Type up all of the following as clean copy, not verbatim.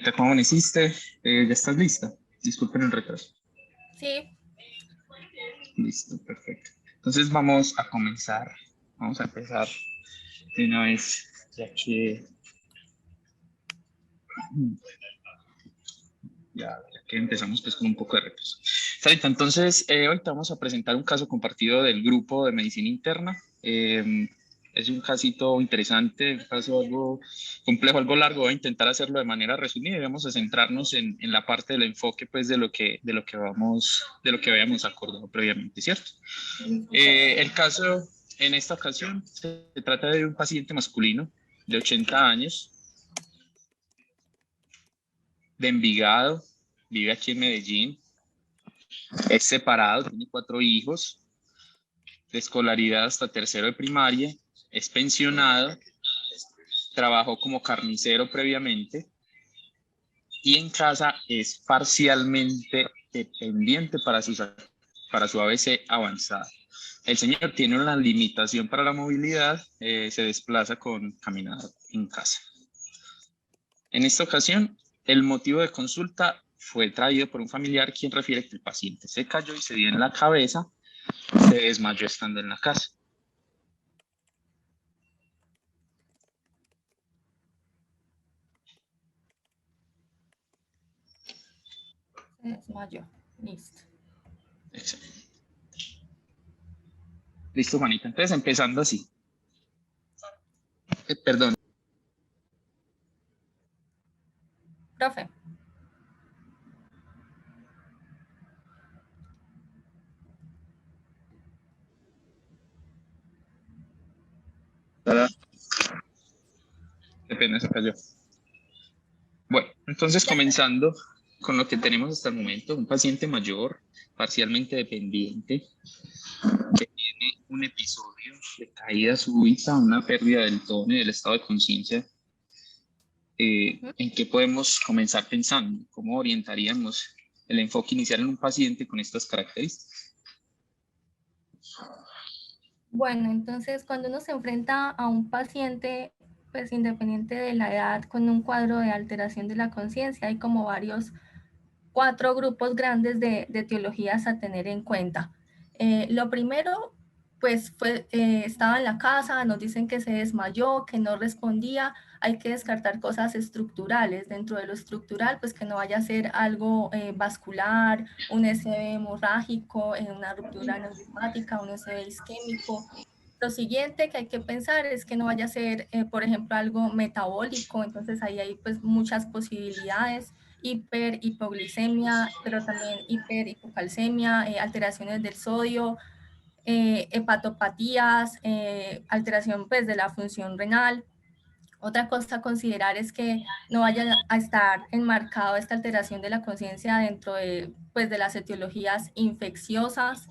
Juanita, ¿cómo amaneciste? ¿Ya estás lista? Disculpen el retraso. Sí, Listo, perfecto. Entonces vamos a comenzar. Vamos a empezar de una vez, ya que empezamos pues con un poco de retraso. Sarita, entonces hoy te vamos a presentar un caso compartido del grupo de medicina interna. Es un casito interesante, un caso algo complejo, algo largo. Voy a intentar hacerlo de manera resumida y vamos a centrarnos en la parte del enfoque pues de lo que habíamos acordado previamente, ¿cierto? listo, profe. El caso en esta ocasión se trata de un paciente masculino de 80 años, de Envigado, vive aquí en Medellín, es separado, tiene 4 hijos, de escolaridad hasta tercero de primaria, es pensionado, trabajó como carnicero previamente y en casa es parcialmente dependiente para su ABC avanzada. El señor tiene una limitación para la movilidad, se desplaza con caminada en casa. En esta ocasión, el motivo de consulta fue traído por un familiar quien refiere que el paciente se cayó y se dio en la cabeza, se desmayó estando en la casa. Se desmayó. Listo. Excelente. Listo, Juanita. Entonces, empezando así. Perdón. Profe, Qué pena, se cayó. Bueno, entonces comenzando con lo que tenemos hasta el momento, un paciente mayor, parcialmente dependiente, que tiene un episodio de caída súbita, una pérdida del tono y del estado de conciencia. ¿En qué podemos comenzar pensando? ¿Cómo orientaríamos el enfoque inicial en un paciente con estas características? bueno, entonces cuando uno se enfrenta a un paciente, pues independiente de la edad, con un cuadro de alteración de la conciencia, hay como cuatro grupos grandes de etiologías a tener en cuenta. Lo primero, pues estaba en la casa, nos dicen que se desmayó, que no respondía, hay que descartar cosas estructurales. Dentro de lo estructural, pues que no vaya a ser algo vascular, un SB hemorrágico, una ruptura neumática, un SB isquémico. Lo siguiente que hay que pensar es que no vaya a ser, por ejemplo, algo metabólico, entonces ahí hay pues muchas posibilidades, hipoglicemia, pero también hipocalcemia, alteraciones del sodio, hepatopatías, alteración pues de la función renal. Otra cosa a considerar es que no vaya a estar enmarcado esta alteración de la conciencia dentro de, pues, de las etiologías infecciosas,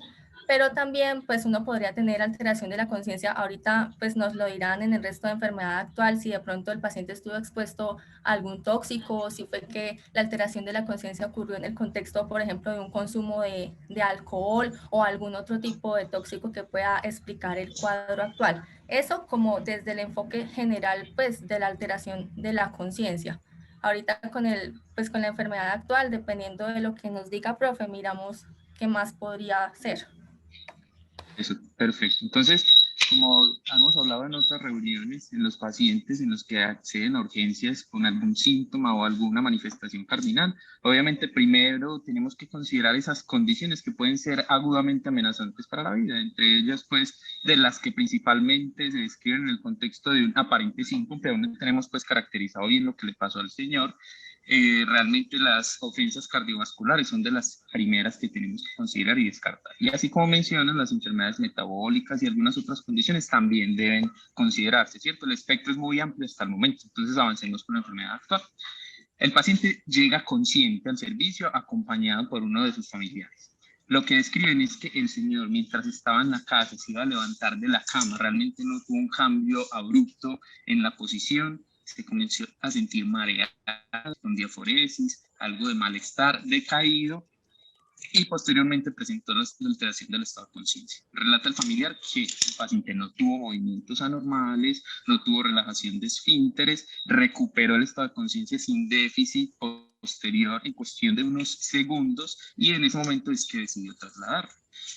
pero también pues uno podría tener alteración de la conciencia. Ahorita pues nos lo dirán en el resto de enfermedad actual, si de pronto el paciente estuvo expuesto a algún tóxico, si fue que la alteración de la conciencia ocurrió en el contexto, por ejemplo, de un consumo de alcohol o algún otro tipo de tóxico que pueda explicar el cuadro actual. Eso como desde el enfoque general, pues, de la alteración de la conciencia. Ahorita pues, con la enfermedad actual, dependiendo de lo que nos diga profe, miramos qué más podría ser. Eso, perfecto. Entonces, como hemos hablado en otras reuniones, en los pacientes en los que acceden a urgencias con algún síntoma o alguna manifestación cardinal, obviamente primero tenemos que considerar esas condiciones que pueden ser agudamente amenazantes para la vida, entre ellas, pues, de las que principalmente se describen en el contexto de un aparente síncope, donde tenemos, pues, caracterizado bien lo que le pasó al señor. Realmente las ofensas cardiovasculares son de las primeras que tenemos que considerar y descartar. Y así como mencionas, las enfermedades metabólicas y algunas otras condiciones también deben considerarse, ¿cierto? El espectro es muy amplio hasta el momento, entonces avancemos con la enfermedad actual. El paciente llega consciente al servicio acompañado por uno de sus familiares. Lo que describen es que el señor, mientras estaba en la casa, se iba a levantar de la cama, realmente no tuvo un cambio abrupto en la posición, se comenzó a sentir mareado, con diaforesis, algo de malestar, decaído, y posteriormente presentó la alteración del estado de conciencia. Relata el familiar que el paciente no tuvo movimientos anormales, no tuvo relajación de esfínteres, recuperó el estado de conciencia sin déficit posterior en cuestión de unos segundos y en ese momento es que decidió trasladar.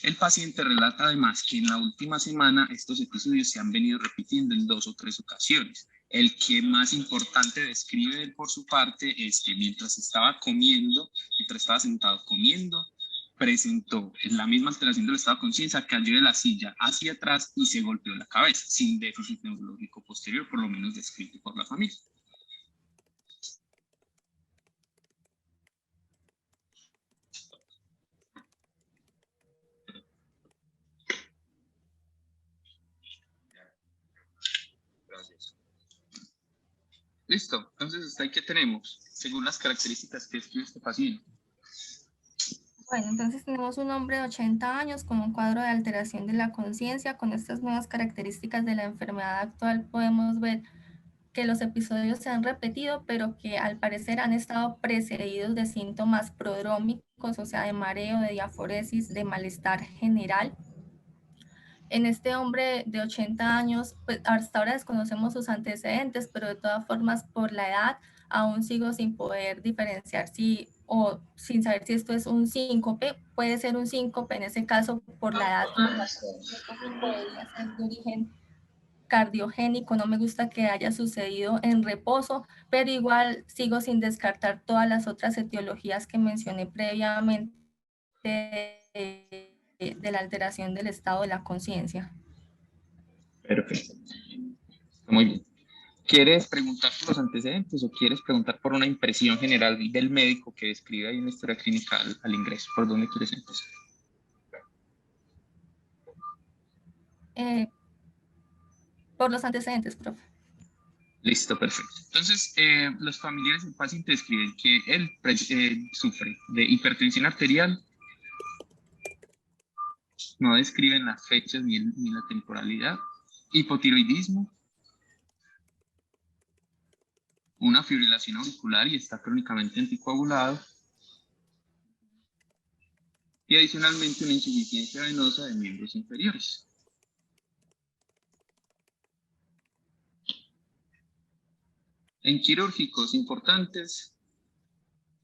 El paciente relata además que en la última semana estos episodios se han venido repitiendo en 2 o 3 ocasiones. El que más importante describe él por su parte es que mientras estaba comiendo, mientras estaba sentado comiendo, presentó la misma alteración del estado de conciencia, cayó de la silla hacia atrás y se golpeó la cabeza, sin déficit neurológico posterior, por lo menos descrito por la familia. Gracias. Listo, entonces hasta ahí que tenemos, según las características que describe este paciente. Bueno, entonces tenemos un hombre de 80 años con un cuadro de alteración de la conciencia. Con estas nuevas características de la enfermedad actual podemos ver que los episodios se han repetido, pero que al parecer han estado precedidos de síntomas prodrómicos, o sea, de mareo, de diaforesis, de malestar general. En este hombre de 80 años, pues hasta ahora desconocemos sus antecedentes, pero de todas formas, por la edad, aún sigo sin poder diferenciar si, o sin saber si esto es un síncope. Puede ser un síncope en ese caso por la edad, podría ser de origen cardiogénico. No me gusta que haya sucedido en reposo, pero igual sigo sin descartar todas las otras etiologías que mencioné previamente de la alteración del estado de la conciencia. Perfecto. Muy bien. ¿Quieres preguntar por los antecedentes o quieres preguntar por una impresión general del médico que describe ahí una historia clínica al ingreso? ¿Por dónde quieres empezar? Por los antecedentes, profe. Listo, perfecto. Entonces, los familiares del paciente describen que él sufre de hipertensión arterial, no describen las fechas ni la temporalidad, hipotiroidismo, una fibrilación auricular y está crónicamente anticoagulado, y adicionalmente una insuficiencia venosa de miembros inferiores. En quirúrgicos importantes,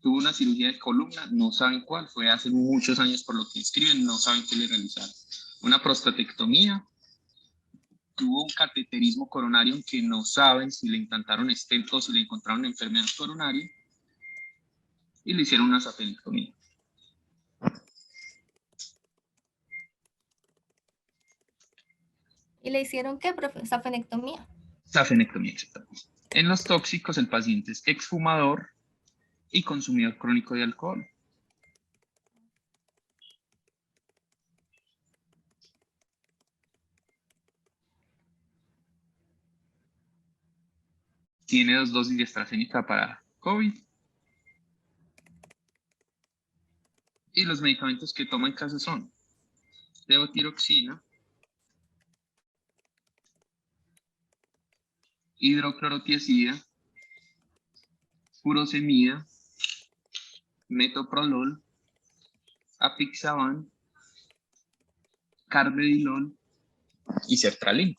tuvo una cirugía de columna, no saben cuál, fue hace muchos años por lo que escriben, no saben qué le realizaron. Una prostatectomía, tuvo un cateterismo coronario en que no saben si le implantaron stent o si le encontraron enfermedad coronaria, y le hicieron una saphenectomía. ¿Y le hicieron qué, profe? Saphenectomía. Saphenectomía, exactamente. En los tóxicos, el paciente es exfumador y consumidor crónico de alcohol. Tiene 2 dosis de AstraZeneca para COVID. Y los medicamentos que toma en casa son levotiroxina, hidroclorotiazida, furosemida, metoprolol, apixaban, carvedilol y sertralina.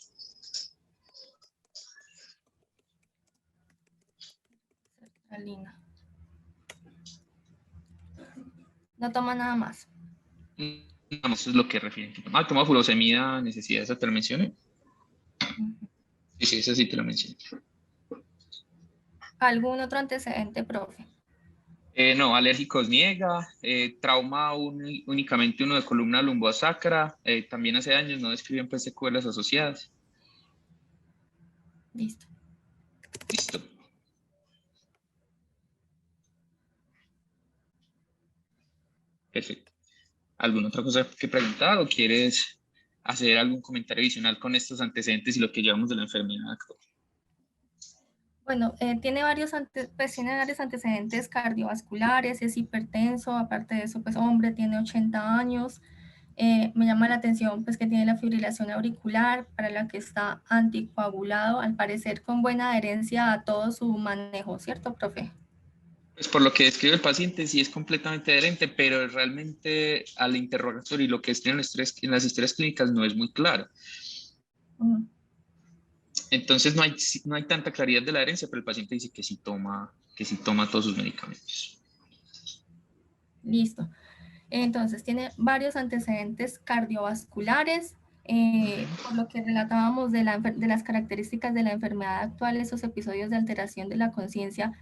Sertralina. No toma nada más. Eso es lo que refieren. Toma furosemida, necesidad, esa te la mencioné. Sí, sí, esa sí te la mencioné. ¿Algún otro antecedente, profe? No, alérgicos niega, trauma únicamente uno de columna lumbosacra, también hace años no describen pues secuelas asociadas. Listo. Listo. Perfecto. ¿Alguna otra cosa que preguntar o quieres hacer algún comentario adicional con estos antecedentes y lo que llevamos de la enfermedad actual? Bueno, tiene varios antecedentes cardiovasculares, es hipertenso, aparte de eso, pues hombre, tiene 80 años. Me llama la atención pues que tiene la fibrilación auricular para la que está anticoagulado, al parecer con buena adherencia a todo su manejo, ¿cierto, profe? Pues por lo que describe el paciente, sí es completamente adherente, pero realmente al interrogatorio y lo que está en las historias clínicas no es muy claro. Mm, Entonces no hay tanta claridad de la adherencia, pero el paciente dice que sí toma todos sus medicamentos. listo. Entonces, tiene varios antecedentes cardiovasculares, por lo que relatábamos de las características de la enfermedad actual, esos episodios de alteración de la conciencia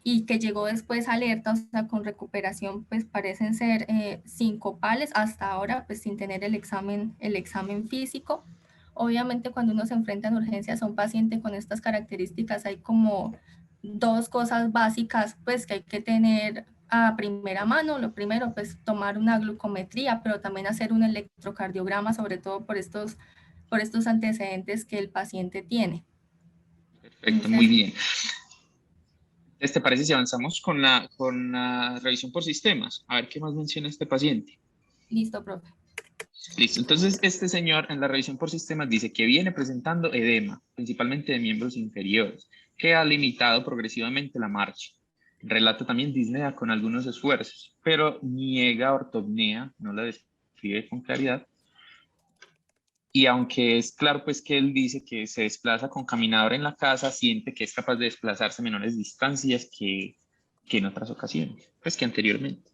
y que llegó después alerta, o sea, con recuperación, pues parecen ser sincopales hasta ahora, pues sin tener el examen físico. Obviamente, cuando uno se enfrenta en urgencias a un paciente con estas características, hay como dos cosas básicas, pues que hay que tener a primera mano. Lo primero, pues tomar una glucometría, pero también hacer un electrocardiograma, sobre todo por estos antecedentes que el paciente tiene. Perfecto, muy Entonces, bien. ¿Te parece si avanzamos con la revisión por sistemas? A ver qué más menciona este paciente. listo, profe. Listo, entonces este señor en la revisión por sistemas dice que viene presentando edema, principalmente de miembros inferiores, que ha limitado progresivamente la marcha. Relata también disnea con algunos esfuerzos, pero niega ortopnea, no la describe con claridad. Y aunque es claro pues que él dice que se desplaza con caminador en la casa, siente que es capaz de desplazarse menores distancias que en otras ocasiones, pues que anteriormente.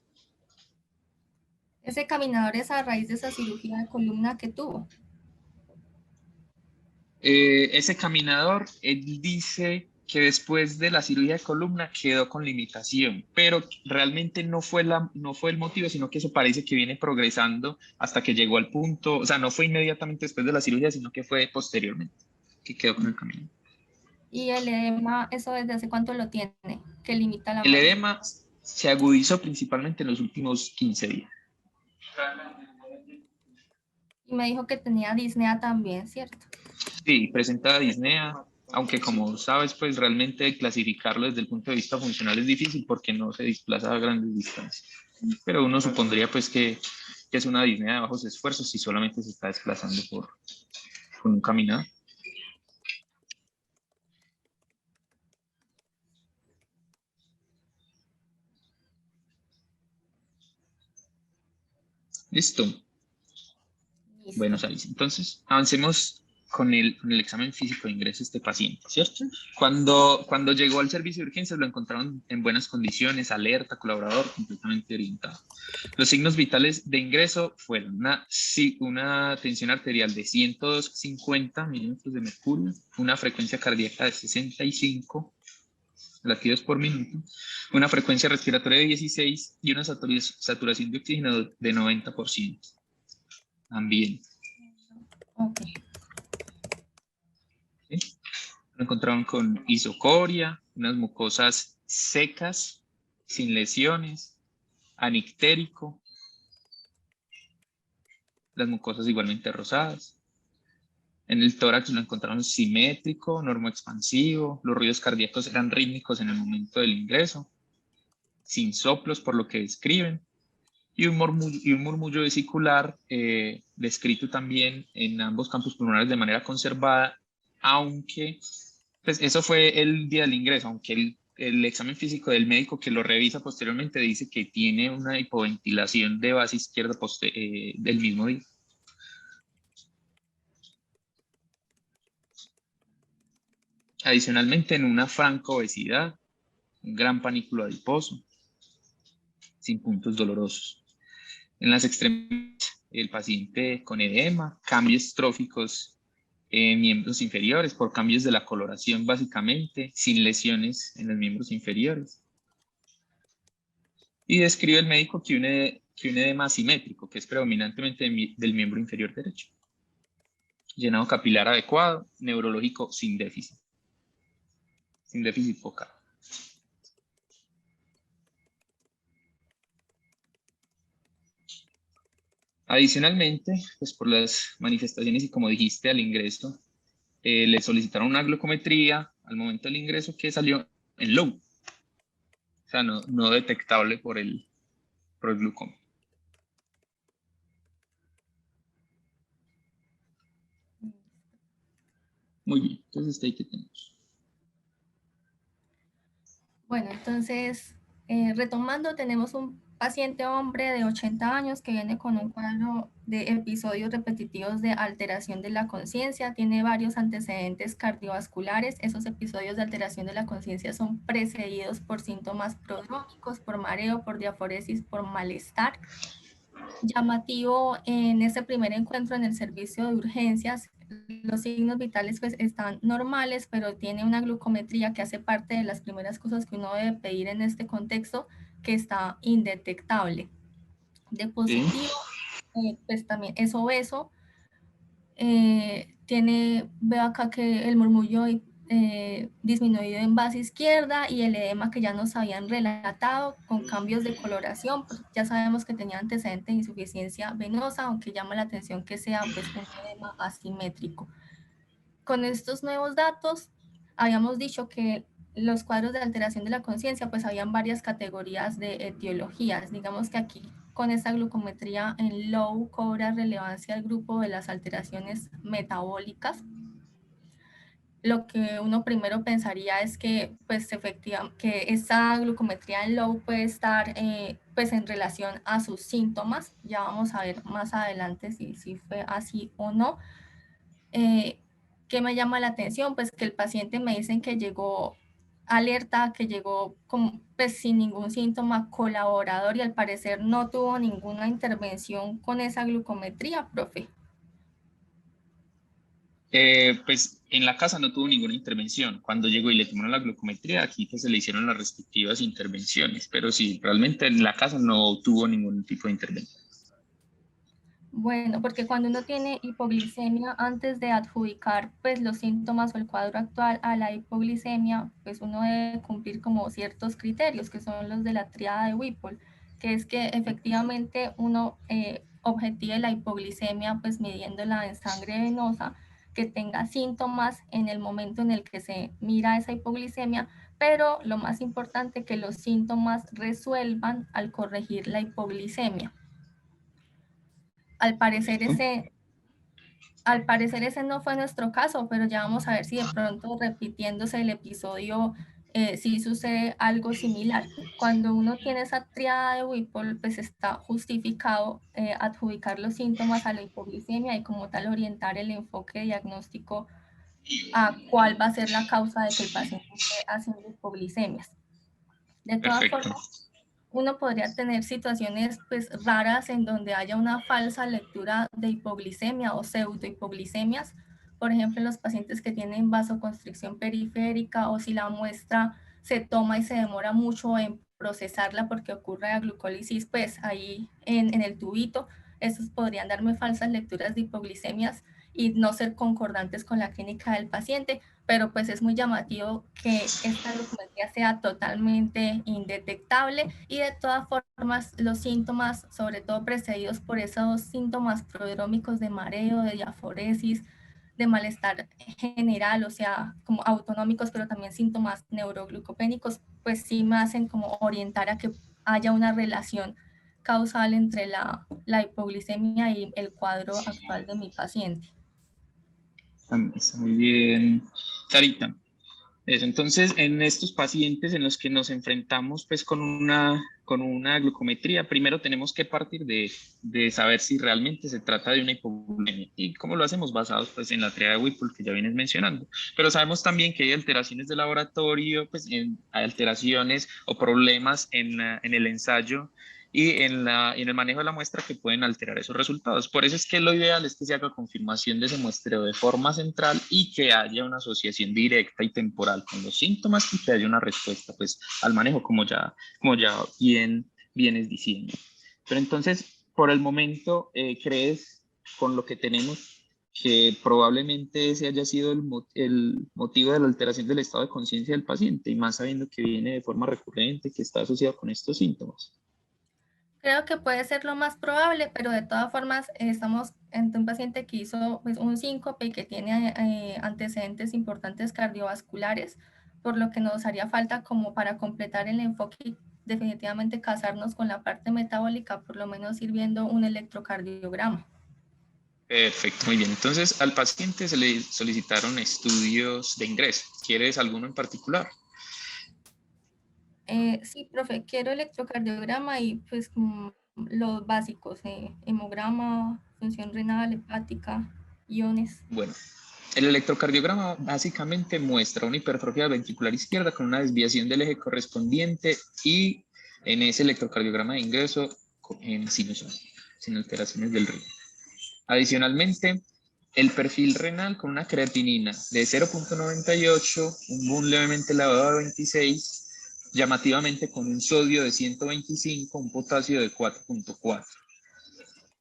Ese caminador es a raíz de esa cirugía de columna que tuvo. Ese caminador, él dice que después de la cirugía de columna quedó con limitación, pero realmente no fue el motivo, sino que eso parece que viene progresando hasta que llegó al punto, o sea, no fue inmediatamente después de la cirugía, sino que fue posteriormente, que quedó con el camino. Y el edema, ¿eso desde hace cuánto lo tiene? Que limita la El marcha. edema se agudizó principalmente en los últimos 15 días. Y me dijo que tenía disnea también, ¿cierto? Sí, presenta disnea, aunque como sabes, pues realmente clasificarlo desde el punto de vista funcional es difícil porque no se desplaza a grandes distancias. Pero uno supondría pues que es una disnea de bajos esfuerzos si solamente se está desplazando con un caminado. Listo. Bueno, Listo. Salis, entonces avancemos con el examen físico de ingreso de este paciente, ¿cierto? Cuando llegó al servicio de urgencias lo encontraron en buenas condiciones, alerta, colaborador, completamente orientado. Los signos vitales de ingreso fueron una tensión arterial de 102,50 milímetros de mercurio, una frecuencia cardíaca de 65 latidos por minuto, una frecuencia respiratoria de 16 y una saturación de oxígeno de 90%. También. Ok. ¿Sí? Lo encontraron con isocoria, unas mucosas secas, sin lesiones, anictérico, las mucosas igualmente rosadas. En el tórax lo encontraron simétrico, normoexpansivo, los ruidos cardíacos eran rítmicos en el momento del ingreso, sin soplos por lo que describen, y un murmullo vesicular descrito también en ambos campos pulmonares de manera conservada, aunque pues eso fue el día del ingreso, aunque el examen físico del médico que lo revisa posteriormente dice que tiene una hipoventilación de base izquierda del mismo día. Adicionalmente, en una franca obesidad, un gran panículo adiposo, sin puntos dolorosos. En las extremidades, el paciente con edema, cambios tróficos en miembros inferiores por cambios de la coloración básicamente, sin lesiones en los miembros inferiores. Y describe el médico que un edema asimétrico, que es predominantemente del miembro inferior derecho. Llenado capilar adecuado, neurológico sin déficit focal. Adicionalmente, pues por las manifestaciones y como dijiste al ingreso, le solicitaron una glucometría al momento del ingreso que salió en low, o sea, no detectable por el glucómetro. Muy bien, entonces ahí que tenemos. Bueno, entonces, retomando, tenemos un paciente hombre de 80 años que viene con un cuadro de episodios repetitivos de alteración de la conciencia, tiene varios antecedentes cardiovasculares. Esos episodios de alteración de la conciencia son precedidos por síntomas prodrómicos, por mareo, por diaforesis, por malestar. Llamativo en ese primer encuentro en el servicio de urgencias, los signos vitales pues están normales, pero tiene una glucometría que hace parte de las primeras cosas que uno debe pedir en este contexto, que está indetectable. De Sí. positivo, pues también es obeso, veo acá que el murmullo disminuido en base izquierda y el edema que ya nos habían relatado con cambios de coloración, pues ya sabemos que tenía antecedente de insuficiencia venosa, aunque llama la atención que sea pues un edema asimétrico. Con estos nuevos datos, habíamos dicho que los cuadros de alteración de la conciencia, pues habían varias categorías de etiologías. Digamos que aquí con esta glucometría en low cobra relevancia el grupo de las alteraciones metabólicas. Lo que uno primero pensaría es que, pues efectivamente, que esta glucometría en low puede estar pues en relación a sus síntomas. Ya vamos a ver más adelante si fue así o no. ¿Qué me llama la atención? Pues que el paciente me dicen que llegó alerta, que llegó pues, sin ningún síntoma colaborador y al parecer no tuvo ninguna intervención con esa glucometría, profe. Pues en la casa no tuvo ninguna intervención. Cuando llegó y le tomaron la glucometría, aquí pues se le hicieron las respectivas intervenciones, pero sí, realmente en la casa no tuvo ningún tipo de intervención. Bueno, porque cuando uno tiene hipoglicemia, antes de adjudicar pues los síntomas o el cuadro actual a la hipoglicemia, pues uno debe cumplir como ciertos criterios que son los de la triada de Whipple, que es que efectivamente uno objetive la hipoglicemia pues midiéndola en sangre venosa, que tenga síntomas en el momento en el que se mira esa hipoglicemia, pero lo más importante que los síntomas resuelvan al corregir la hipoglicemia. Al parecer ¿Perfecto? ese Al parecer ese no fue nuestro caso, pero ya vamos a ver si de pronto repitiéndose el episodio sí sucede algo similar. Cuando uno tiene esa triada de Whipple, pues está justificado adjudicar los síntomas a la hipoglicemia y como tal orientar el enfoque diagnóstico a cuál va a ser la causa de que el paciente esté haciendo hipoglicemias. De todas Perfecto. formas, uno podría tener situaciones pues raras en donde haya una falsa lectura de hipoglicemia o pseudohipoglicemias, por ejemplo, en los pacientes que tienen vasoconstricción periférica o si la muestra se toma y se demora mucho en procesarla porque ocurre la glucólisis pues ahí en el tubito, esos podrían darme falsas lecturas de hipoglicemias y no ser concordantes con la clínica del paciente, pero pues es muy llamativo que esta glucometría sea totalmente indetectable y de todas formas los síntomas, sobre todo precedidos por esos síntomas prodrómicos de mareo, de diaforesis, de malestar general, o sea, como autonómicos, pero también síntomas neuroglucopénicos, pues sí me hacen como orientar a que haya una relación causal entre la hipoglicemia y el cuadro actual de mi paciente. Está muy bien, Sarita. Eso, entonces, en estos pacientes en los que nos enfrentamos pues con una glucometría, primero tenemos que partir de saber si realmente se trata de una hipoglucemia. ¿Y cómo lo hacemos? Basados pues en la triada de Whipple que ya vienes mencionando. Pero sabemos también que hay alteraciones de laboratorio, pues hay alteraciones o problemas en el ensayo y en el manejo de la muestra que pueden alterar esos resultados. Por eso es que lo ideal es que se haga confirmación de ese muestreo de forma central y que haya una asociación directa y temporal con los síntomas y que haya una respuesta pues, al manejo, como ya vienes diciendo. Pero entonces, por el momento, ¿crees con lo que tenemos que probablemente ese haya sido el motivo de la alteración del estado de conciencia del paciente y más sabiendo que viene de forma recurrente, que está asociado con estos síntomas? Creo que puede ser lo más probable, pero de todas formas estamos ante un paciente que hizo pues, un síncope y que tiene antecedentes importantes cardiovasculares, por lo que nos haría falta como para completar el enfoque y definitivamente casarnos con la parte metabólica, por lo menos ir viendo un electrocardiograma. Perfecto, muy bien. Entonces, al paciente se le solicitaron estudios de ingreso. ¿Quieres alguno en particular? Sí, profe, quiero electrocardiograma y pues como los básicos, hemograma, función renal, hepática, iones. Bueno, el electrocardiograma básicamente muestra una hipertrofia ventricular izquierda con una desviación del eje correspondiente y en ese electrocardiograma de ingreso en sinusoide, sin alteraciones del ritmo. Adicionalmente, el perfil renal con una creatinina de 0.98, un BUN levemente elevado de 26, llamativamente con un sodio de 125, un potasio de 4.4,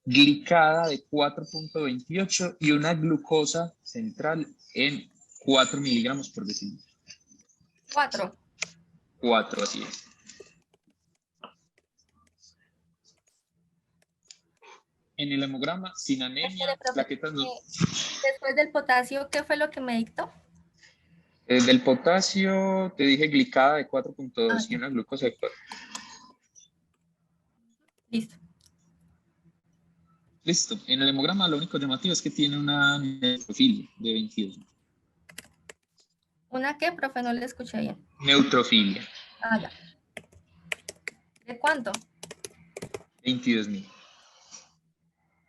glicada de 4.28 y una glucosa central en 4 miligramos por decilitro. 4. 4, así es. En el hemograma, sin anemia, Profe, plaquetas no. después del potasio, ¿qué fue lo que me dictó? Del potasio, te dije glicada de 4.2 y Ya. una glucosa de 4. Listo. Listo. En el hemograma lo único llamativo es que tiene una neutrofilia de 22. ¿Una qué, profe? No le escuché bien. Neutrofilia. Ya. ¿De cuánto? 22.000.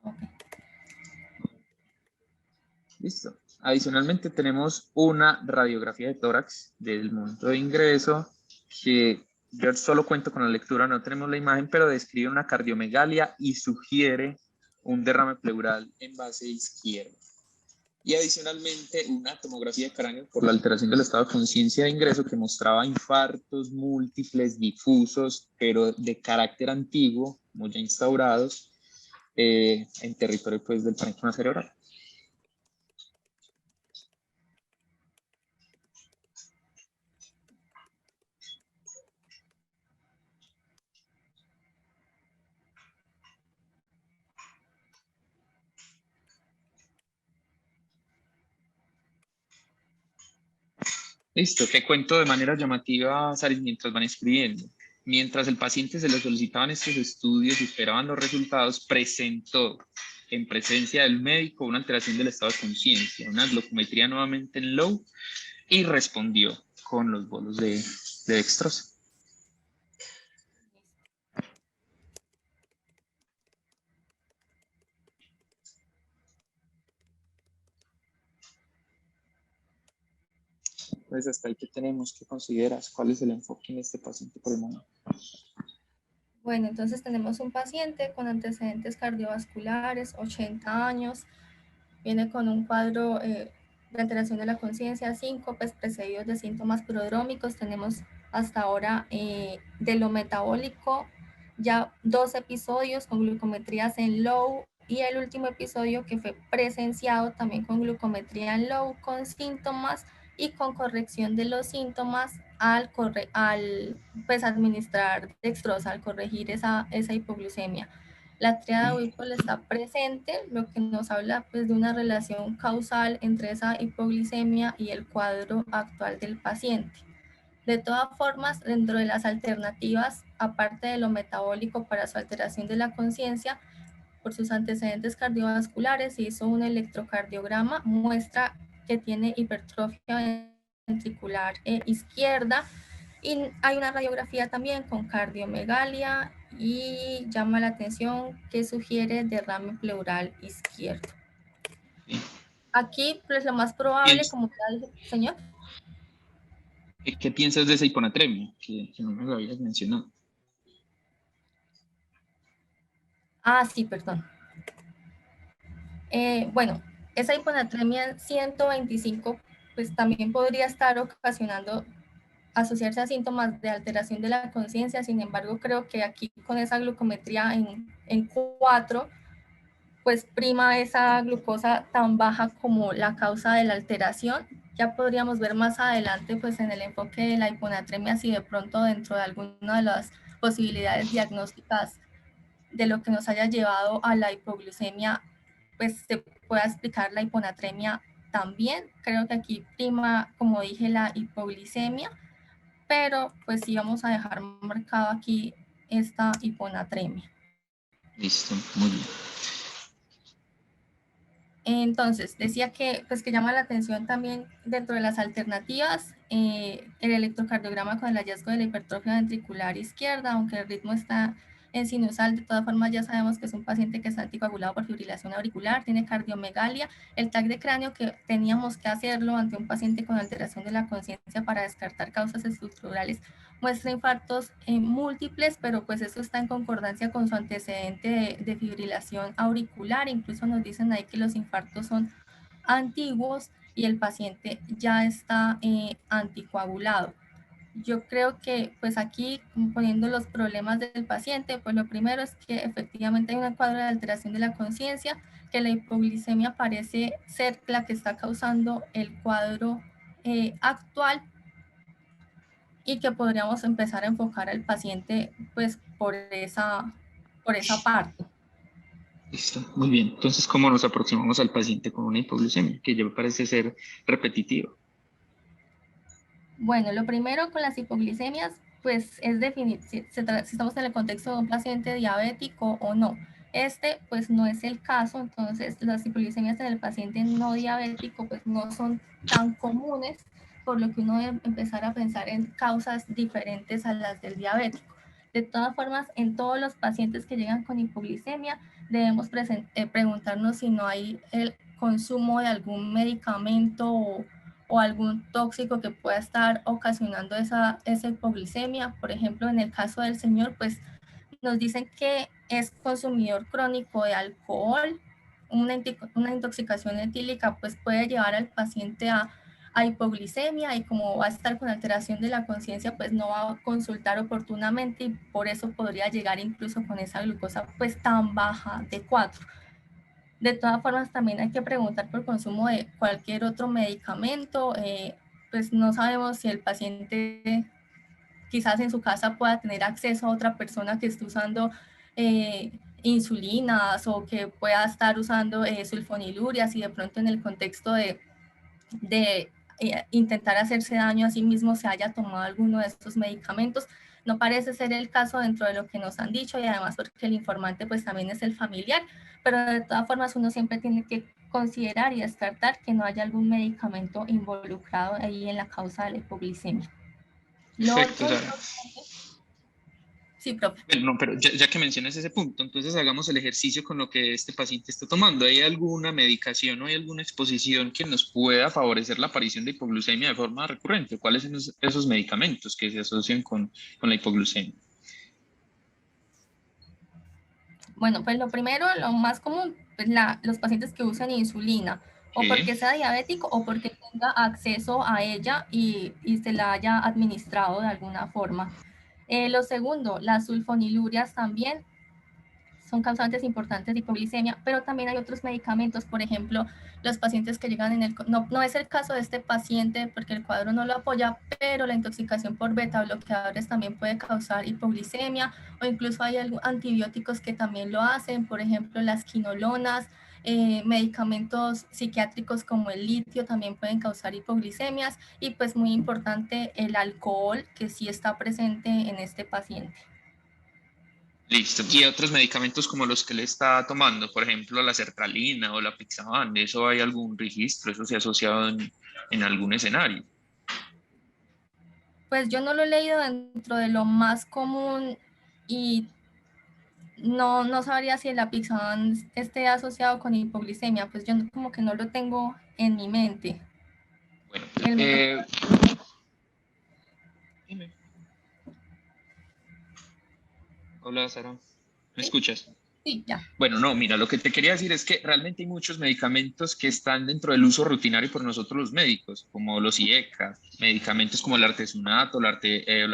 Ok. Listo. Adicionalmente tenemos una radiografía de tórax del momento de ingreso que yo solo cuento con la lectura, no tenemos la imagen, pero describe una cardiomegalia y sugiere un derrame pleural en base izquierda. Y adicionalmente una tomografía de cráneo por la alteración del estado de conciencia de ingreso que mostraba infartos múltiples, difusos, pero de carácter antiguo, como ya instaurados, en territorio pues, del parénquima cerebral. Listo, te cuento de manera llamativa, Saris, mientras van escribiendo. Mientras el paciente se le solicitaban estos estudios y esperaban los resultados, presentó en presencia del médico una alteración del estado de conciencia, una glucometría nuevamente en low y respondió con los bolos de dextrosa. Entonces, hasta ahí que tenemos que considerar cuál es el enfoque en este paciente por el momento. Bueno, entonces tenemos un paciente con antecedentes cardiovasculares, 80 años, viene con un cuadro de alteración de la conciencia, síncopes precedidos de síntomas prodrómicos. Tenemos hasta ahora de lo metabólico ya 2 episodios con glucometrías en low y el último episodio que fue presenciado también con glucometría en low con síntomas y con corrección de los síntomas al pues, administrar dextrosa, al corregir esa hipoglucemia. La tríada Whipple está presente, lo que nos habla pues, de una relación causal entre esa hipoglicemia y el cuadro actual del paciente. De todas formas, dentro de las alternativas, aparte de lo metabólico para su alteración de la conciencia, por sus antecedentes cardiovasculares, se hizo un electrocardiograma, muestra que tiene hipertrofia ventricular izquierda, y hay una radiografía también con cardiomegalia y llama la atención que sugiere derrame pleural izquierdo. Aquí, pues lo más probable, como ya dije, señor. ¿Qué piensas de esa hiponatremia? Que no me lo habías mencionado. Sí, perdón. Bueno, esa hiponatremia 125, pues también podría estar ocasionando asociarse a síntomas de alteración de la conciencia. Sin embargo, creo que aquí con esa glucometría en 4, pues prima esa glucosa tan baja como la causa de la alteración. Ya podríamos ver más adelante, pues en el enfoque de la hiponatremia, si de pronto dentro de alguna de las posibilidades diagnósticas de lo que nos haya llevado a la hipoglucemia, pues se pueda explicar la hiponatremia también. Creo que aquí prima, como dije, la hipoglicemia, pero pues sí vamos a dejar marcado aquí esta hiponatremia. Listo, muy bien. Entonces, decía que, pues, que llama la atención también dentro de las alternativas el electrocardiograma con el hallazgo de la hipertrofia ventricular izquierda, aunque el ritmo está en sinusal, de todas formas ya sabemos que es un paciente que está anticoagulado por fibrilación auricular, tiene cardiomegalia, el TAC de cráneo que teníamos que hacerlo ante un paciente con alteración de la conciencia para descartar causas estructurales, muestra infartos múltiples, pero pues eso está en concordancia con su antecedente de fibrilación auricular. Incluso nos dicen ahí que los infartos son antiguos y el paciente ya está anticoagulado. Yo creo que pues aquí poniendo los problemas del paciente, pues lo primero es que efectivamente hay un cuadro de alteración de la conciencia, que la hipoglicemia parece ser la que está causando el cuadro actual, y que podríamos empezar a enfocar al paciente pues por esa parte. Listo, muy bien. Entonces, ¿cómo nos aproximamos al paciente con una hipoglucemia? Que ya parece ser repetitivo. Bueno, lo primero con las hipoglicemias pues es definir si estamos en el contexto de un paciente diabético o no. Este pues no es el caso, entonces las hipoglicemias en el paciente no diabético pues no son tan comunes, por lo que uno debe empezar a pensar en causas diferentes a las del diabético. De todas formas, en todos los pacientes que llegan con hipoglicemia debemos preguntarnos si no hay el consumo de algún medicamento o algún tóxico que pueda estar ocasionando esa hipoglicemia. Por ejemplo, en el caso del señor, pues nos dicen que es consumidor crónico de alcohol, una intoxicación etílica pues puede llevar al paciente a hipoglicemia, y como va a estar con alteración de la conciencia, pues no va a consultar oportunamente y por eso podría llegar incluso con esa glucosa pues tan baja de 4. De todas formas, también hay que preguntar por consumo de cualquier otro medicamento. Pues no sabemos si el paciente quizás en su casa pueda tener acceso a otra persona que esté usando insulinas, o que pueda estar usando sulfonilurias, y de pronto en el contexto de intentar hacerse daño a sí mismo se haya tomado alguno de estos medicamentos. No parece ser el caso dentro de lo que nos han dicho, y además porque el informante pues también es el familiar, pero de todas formas uno siempre tiene que considerar y descartar que no haya algún medicamento involucrado ahí en la causa de la hipoglicemia. Lo Perfecto, otro, o sea, sí, profe. bueno, no, pero ya que mencionas ese punto, entonces hagamos el ejercicio con lo que este paciente está tomando. ¿Hay alguna medicación o hay alguna exposición que nos pueda favorecer la aparición de hipoglucemia de forma recurrente? ¿Cuáles son esos medicamentos que se asocian con la hipoglucemia? Bueno, pues lo primero, lo más común, pues los pacientes que usan insulina, o Sí. porque sea diabético o porque tenga acceso a ella y se la haya administrado de alguna forma. Lo segundo, las sulfonilurias también son causantes importantes de hipoglicemia, pero también hay otros medicamentos. Por ejemplo, los pacientes que llegan no es el caso de este paciente porque el cuadro no lo apoya, pero la intoxicación por beta bloqueadores también puede causar hipoglicemia, o incluso hay antibióticos que también lo hacen, por ejemplo, las quinolonas. Medicamentos psiquiátricos como el litio también pueden causar hipoglicemias, y pues muy importante el alcohol, que sí está presente en este paciente. Listo. Y otros medicamentos como los que le está tomando, por ejemplo, la sertralina o la Pixaban, ¿de eso hay algún registro? ¿Eso se ha asociado en algún escenario? Pues yo no lo he leído dentro de lo más común, y no sabría si el apixaban esté asociado con hipoglicemia, pues yo como que no lo tengo en mi mente. Bueno, El método. dime. Hola, Sara. ¿Me ¿Sí? escuchas? Sí, ya. Bueno, no, mira, lo que te quería decir es que realmente hay muchos medicamentos que están dentro del uso rutinario por nosotros los médicos, como los IECA, medicamentos como el artesunato, la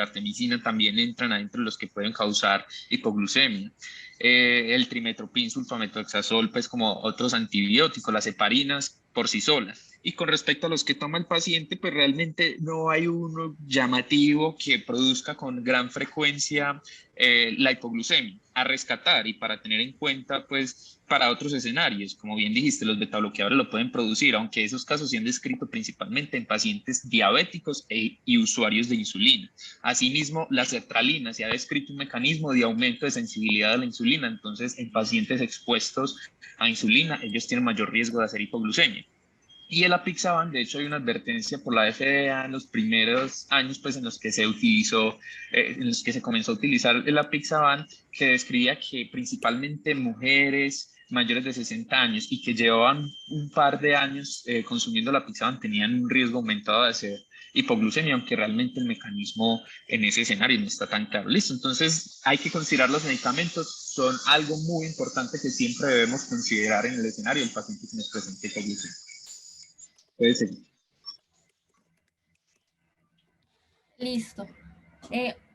artemisina también entran adentro de los que pueden causar hipoglucemia. El trimetoprim, sulfamethoxazol, pues como otros antibióticos, las heparinas por sí solas. Y con respecto a los que toma el paciente, pues realmente no hay uno llamativo que produzca con gran frecuencia la hipoglucemia a rescatar y para tener en cuenta, pues para otros escenarios. Como bien dijiste, los betabloqueadores lo pueden producir, aunque esos casos se han descrito principalmente en pacientes diabéticos y usuarios de insulina. Asimismo, la sertralina se ha descrito un mecanismo de aumento de sensibilidad a la insulina, entonces en pacientes expuestos a insulina, ellos tienen mayor riesgo de hacer hipoglucemia. Y el apixaban, de hecho, hay una advertencia por la FDA en los primeros años pues, en los que se utilizó, en los que se comenzó a utilizar el apixaban, que describía que principalmente mujeres mayores de 60 años y que llevaban un par de años consumiendo el apixaban tenían un riesgo aumentado de hacer hipoglucemia, aunque realmente el mecanismo en ese escenario no está tan claro. Listo, entonces hay que considerar los medicamentos, son algo muy importante que siempre debemos considerar en el escenario del paciente que nos presenta hipoglucemia. Puede seguir. Listo.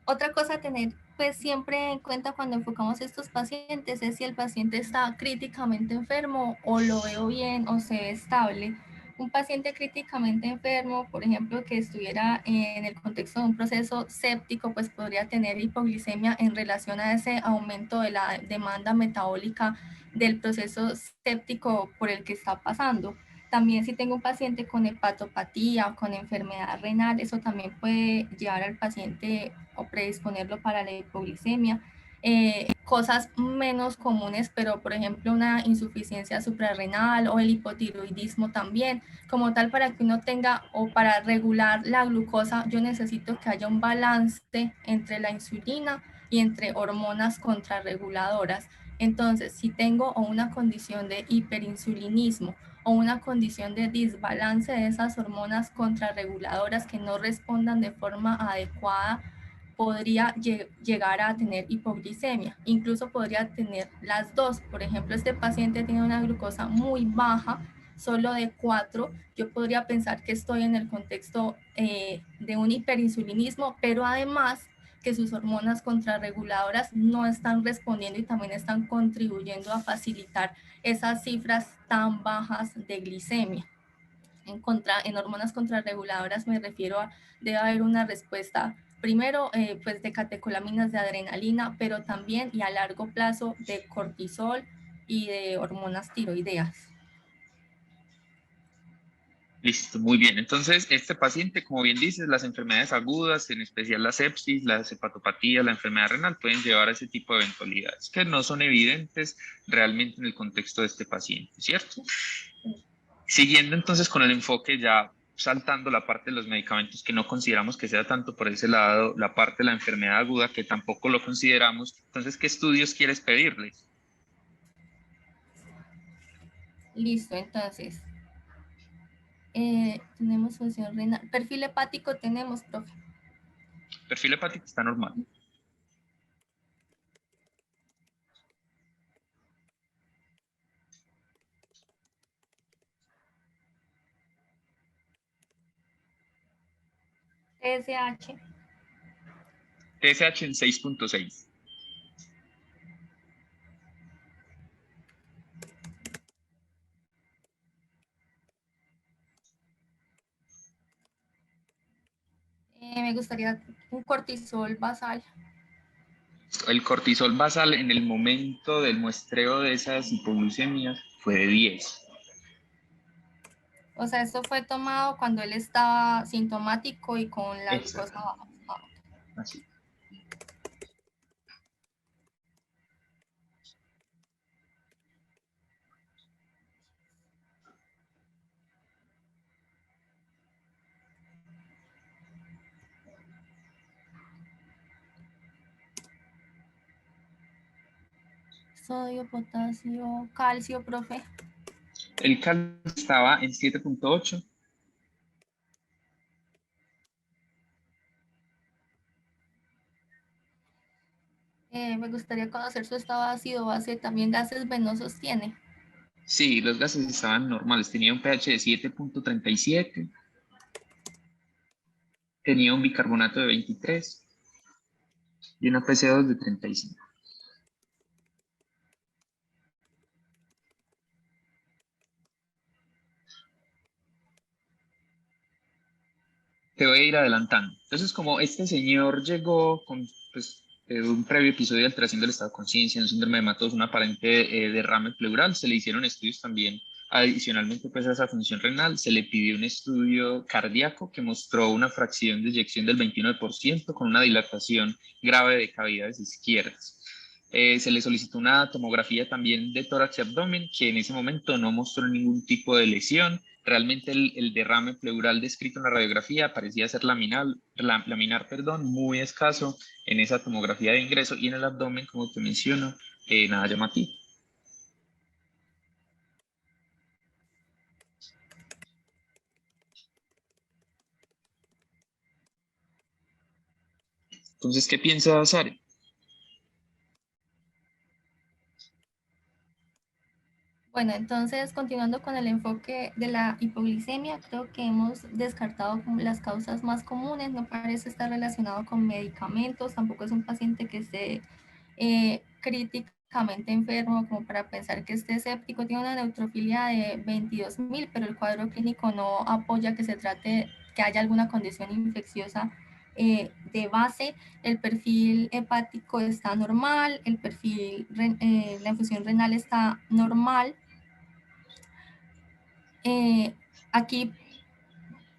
Otra cosa a tener pues siempre en cuenta cuando enfocamos a estos pacientes es si el paciente está críticamente enfermo o lo veo bien o se ve estable. Un paciente críticamente enfermo, por ejemplo, que estuviera en el contexto de un proceso séptico, pues podría tener hipoglicemia en relación a ese aumento de la demanda metabólica del proceso séptico por el que está pasando. También si tengo un paciente con hepatopatía o con enfermedad renal, eso también puede llevar al paciente o predisponerlo para la hipoglicemia. Cosas menos comunes, pero por ejemplo una insuficiencia suprarrenal o el hipotiroidismo también. Como tal, para que uno tenga o para regular la glucosa, yo necesito que haya un balance entre la insulina y entre hormonas contrarreguladoras. Entonces, si tengo una condición de hiperinsulinismo o una condición de desbalance de esas hormonas contrarreguladoras que no respondan de forma adecuada, podría llegar a tener hipoglicemia. Incluso podría tener las dos. Por ejemplo, este paciente tiene una glucosa muy baja, solo de 4. Yo podría pensar que estoy en el contexto de un hiperinsulinismo, pero además que sus hormonas contrarreguladoras no están respondiendo y también están contribuyendo a facilitar esas cifras tan bajas de glicemia. En hormonas contrarreguladoras me refiero a, debe haber una respuesta primero pues de catecolaminas de adrenalina, pero también y a largo plazo de cortisol y de hormonas tiroideas. Listo, muy bien. Entonces, este paciente, como bien dices, las enfermedades agudas, en especial la sepsis, las hepatopatías, la enfermedad renal, pueden llevar a ese tipo de eventualidades que no son evidentes realmente en el contexto de este paciente, ¿cierto? Siguiendo entonces con el enfoque ya saltando la parte de los medicamentos que no consideramos que sea tanto por ese lado, la parte de la enfermedad aguda que tampoco lo consideramos. Entonces, ¿qué estudios quieres pedirles? Listo, entonces, tenemos función renal. Perfil hepático tenemos, profe. Perfil hepático está normal. TSH. TSH en 6.6. Me gustaría un cortisol basal. El cortisol basal en el momento del muestreo de esas hipoglucemias fue de 10. O sea, esto fue tomado cuando él estaba sintomático y con la glucosa Exacto. baja. Así. Sodio, potasio, calcio, profe. El calcio estaba en 7.8. Me gustaría conocer su estado ácido base. También gases venosos tiene. Sí, los gases estaban normales. Tenía un pH de 7.37, tenía un bicarbonato de 23 y una PC2 de 35. Te voy a ir adelantando. Entonces, como este señor llegó con, pues, un previo episodio de alteración del estado de conciencia, un síndrome de Matos, un aparente derrame pleural. Se le hicieron estudios también adicionalmente pues, a esa función renal. Se le pidió un estudio cardíaco que mostró una fracción de eyección del 29% con una dilatación grave de cavidades izquierdas. Se le solicitó una tomografía también de tórax y abdomen, que en ese momento no mostró ningún tipo de lesión. Realmente el derrame pleural descrito en la radiografía parecía ser laminar, perdón, muy escaso en esa tomografía de ingreso, y en el abdomen, como te menciono, nada llamativo. Entonces, ¿qué piensa Sare? Bueno, entonces continuando con el enfoque de la hipoglicemia, creo que hemos descartado como las causas más comunes, no parece estar relacionado con medicamentos, tampoco es un paciente que esté críticamente enfermo como para pensar que esté séptico, tiene una neutrofilia de 22.000, pero el cuadro clínico no apoya que se trate, que haya alguna condición infecciosa de base. El perfil hepático está normal, el perfil, la infusión renal está normal. Aquí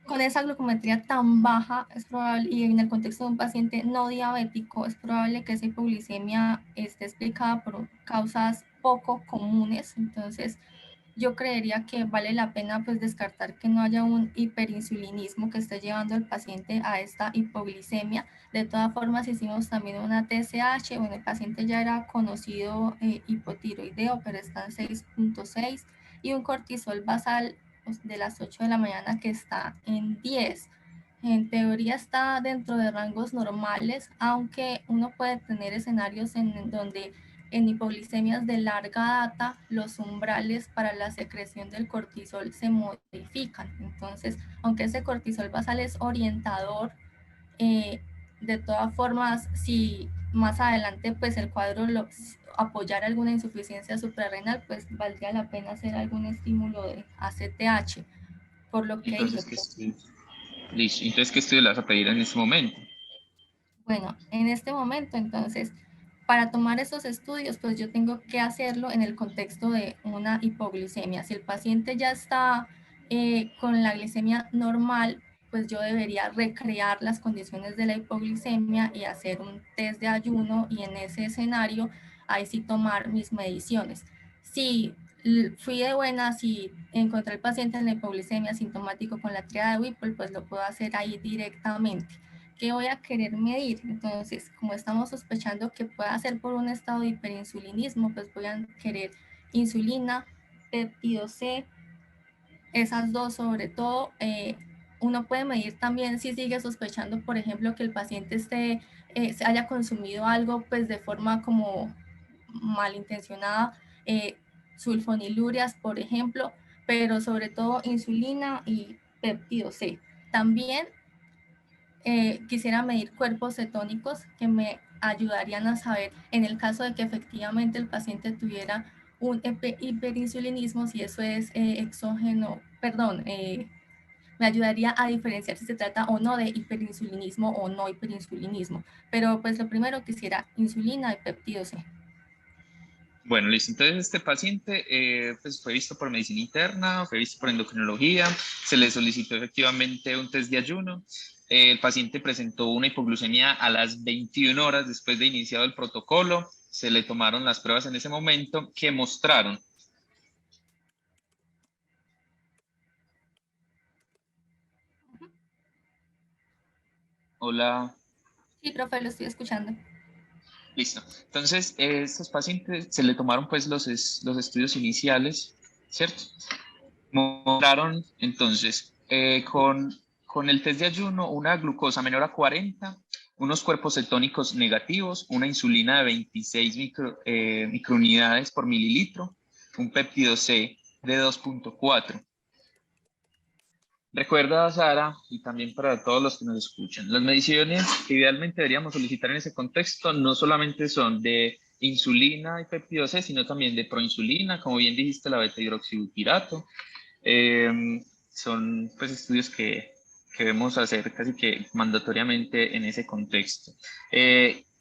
con esa glucometría tan baja es probable, y en el contexto de un paciente no diabético, es probable que esa hipoglicemia esté explicada por causas poco comunes. Entonces yo creería que vale la pena pues descartar que no haya un hiperinsulinismo que esté llevando al paciente a esta hipoglicemia. De todas formas hicimos también una TSH, bueno, el paciente ya era conocido hipotiroideo, pero está en 6.6, y un cortisol basal de las 8 de la mañana que está en 10. En teoría está dentro de rangos normales, aunque uno puede tener escenarios en donde en hipoglicemias de larga data los umbrales para la secreción del cortisol se modifican. Entonces, aunque ese cortisol basal es orientador, eh, de todas formas, si más adelante pues el cuadro apoyar alguna insuficiencia suprarrenal, pues valdría la pena hacer algún estímulo de ACTH, por lo que dije, Entonces, ¿qué pues, estudio? Listo. Entonces, ¿qué estudio le vas a pedir en este momento? bueno, en este momento, entonces, para tomar esos estudios, pues yo tengo que hacerlo en el contexto de una hipoglicemia. Si el paciente ya está con la glicemia normal, pues yo debería recrear las condiciones de la hipoglicemia y hacer un test de ayuno, y en ese escenario, ahí sí tomar mis mediciones. Si fui de buena, si encontré el paciente en la hipoglicemia sintomático con la triada de Whipple, pues lo puedo hacer ahí directamente. ¿Qué voy a querer medir? Entonces, como estamos sospechando que pueda ser por un estado de hiperinsulinismo, pues voy a querer insulina, péptido C, esas dos sobre todo. Uno puede medir también si sigue sospechando, por ejemplo, que el paciente se haya consumido algo pues de forma como malintencionada, sulfonilurias, por ejemplo, pero sobre todo insulina y péptido C. También quisiera medir cuerpos cetónicos que me ayudarían a saber, en el caso de que efectivamente el paciente tuviera un hiperinsulinismo, si eso es exógeno, perdón, me ayudaría a diferenciar si se trata o no de hiperinsulinismo o no hiperinsulinismo. Pero pues lo primero quisiera insulina y péptido C. Bueno, listo. Entonces, este paciente pues fue visto por medicina interna, fue visto por endocrinología, se le solicitó efectivamente un test de ayuno. El paciente presentó una hipoglucemia a las 21 horas después de iniciado el protocolo. Se le tomaron las pruebas en ese momento que mostraron. Hola, Sí, profe, lo estoy escuchando. listo. Entonces, estos pacientes se le tomaron pues los estudios iniciales, ¿cierto? Mostraron entonces con el test de ayuno una glucosa menor a 40, unos cuerpos cetónicos negativos, una insulina de 26 microunidades por mililitro, un péptido C de 2.4. Recuerda, Sara, y también para todos los que nos escuchan, las mediciones que idealmente deberíamos solicitar en ese contexto no solamente son de insulina y péptido C, sino también de proinsulina, como bien dijiste, la beta-hidroxibutirato. Son pues estudios que debemos hacer casi que mandatoriamente en ese contexto.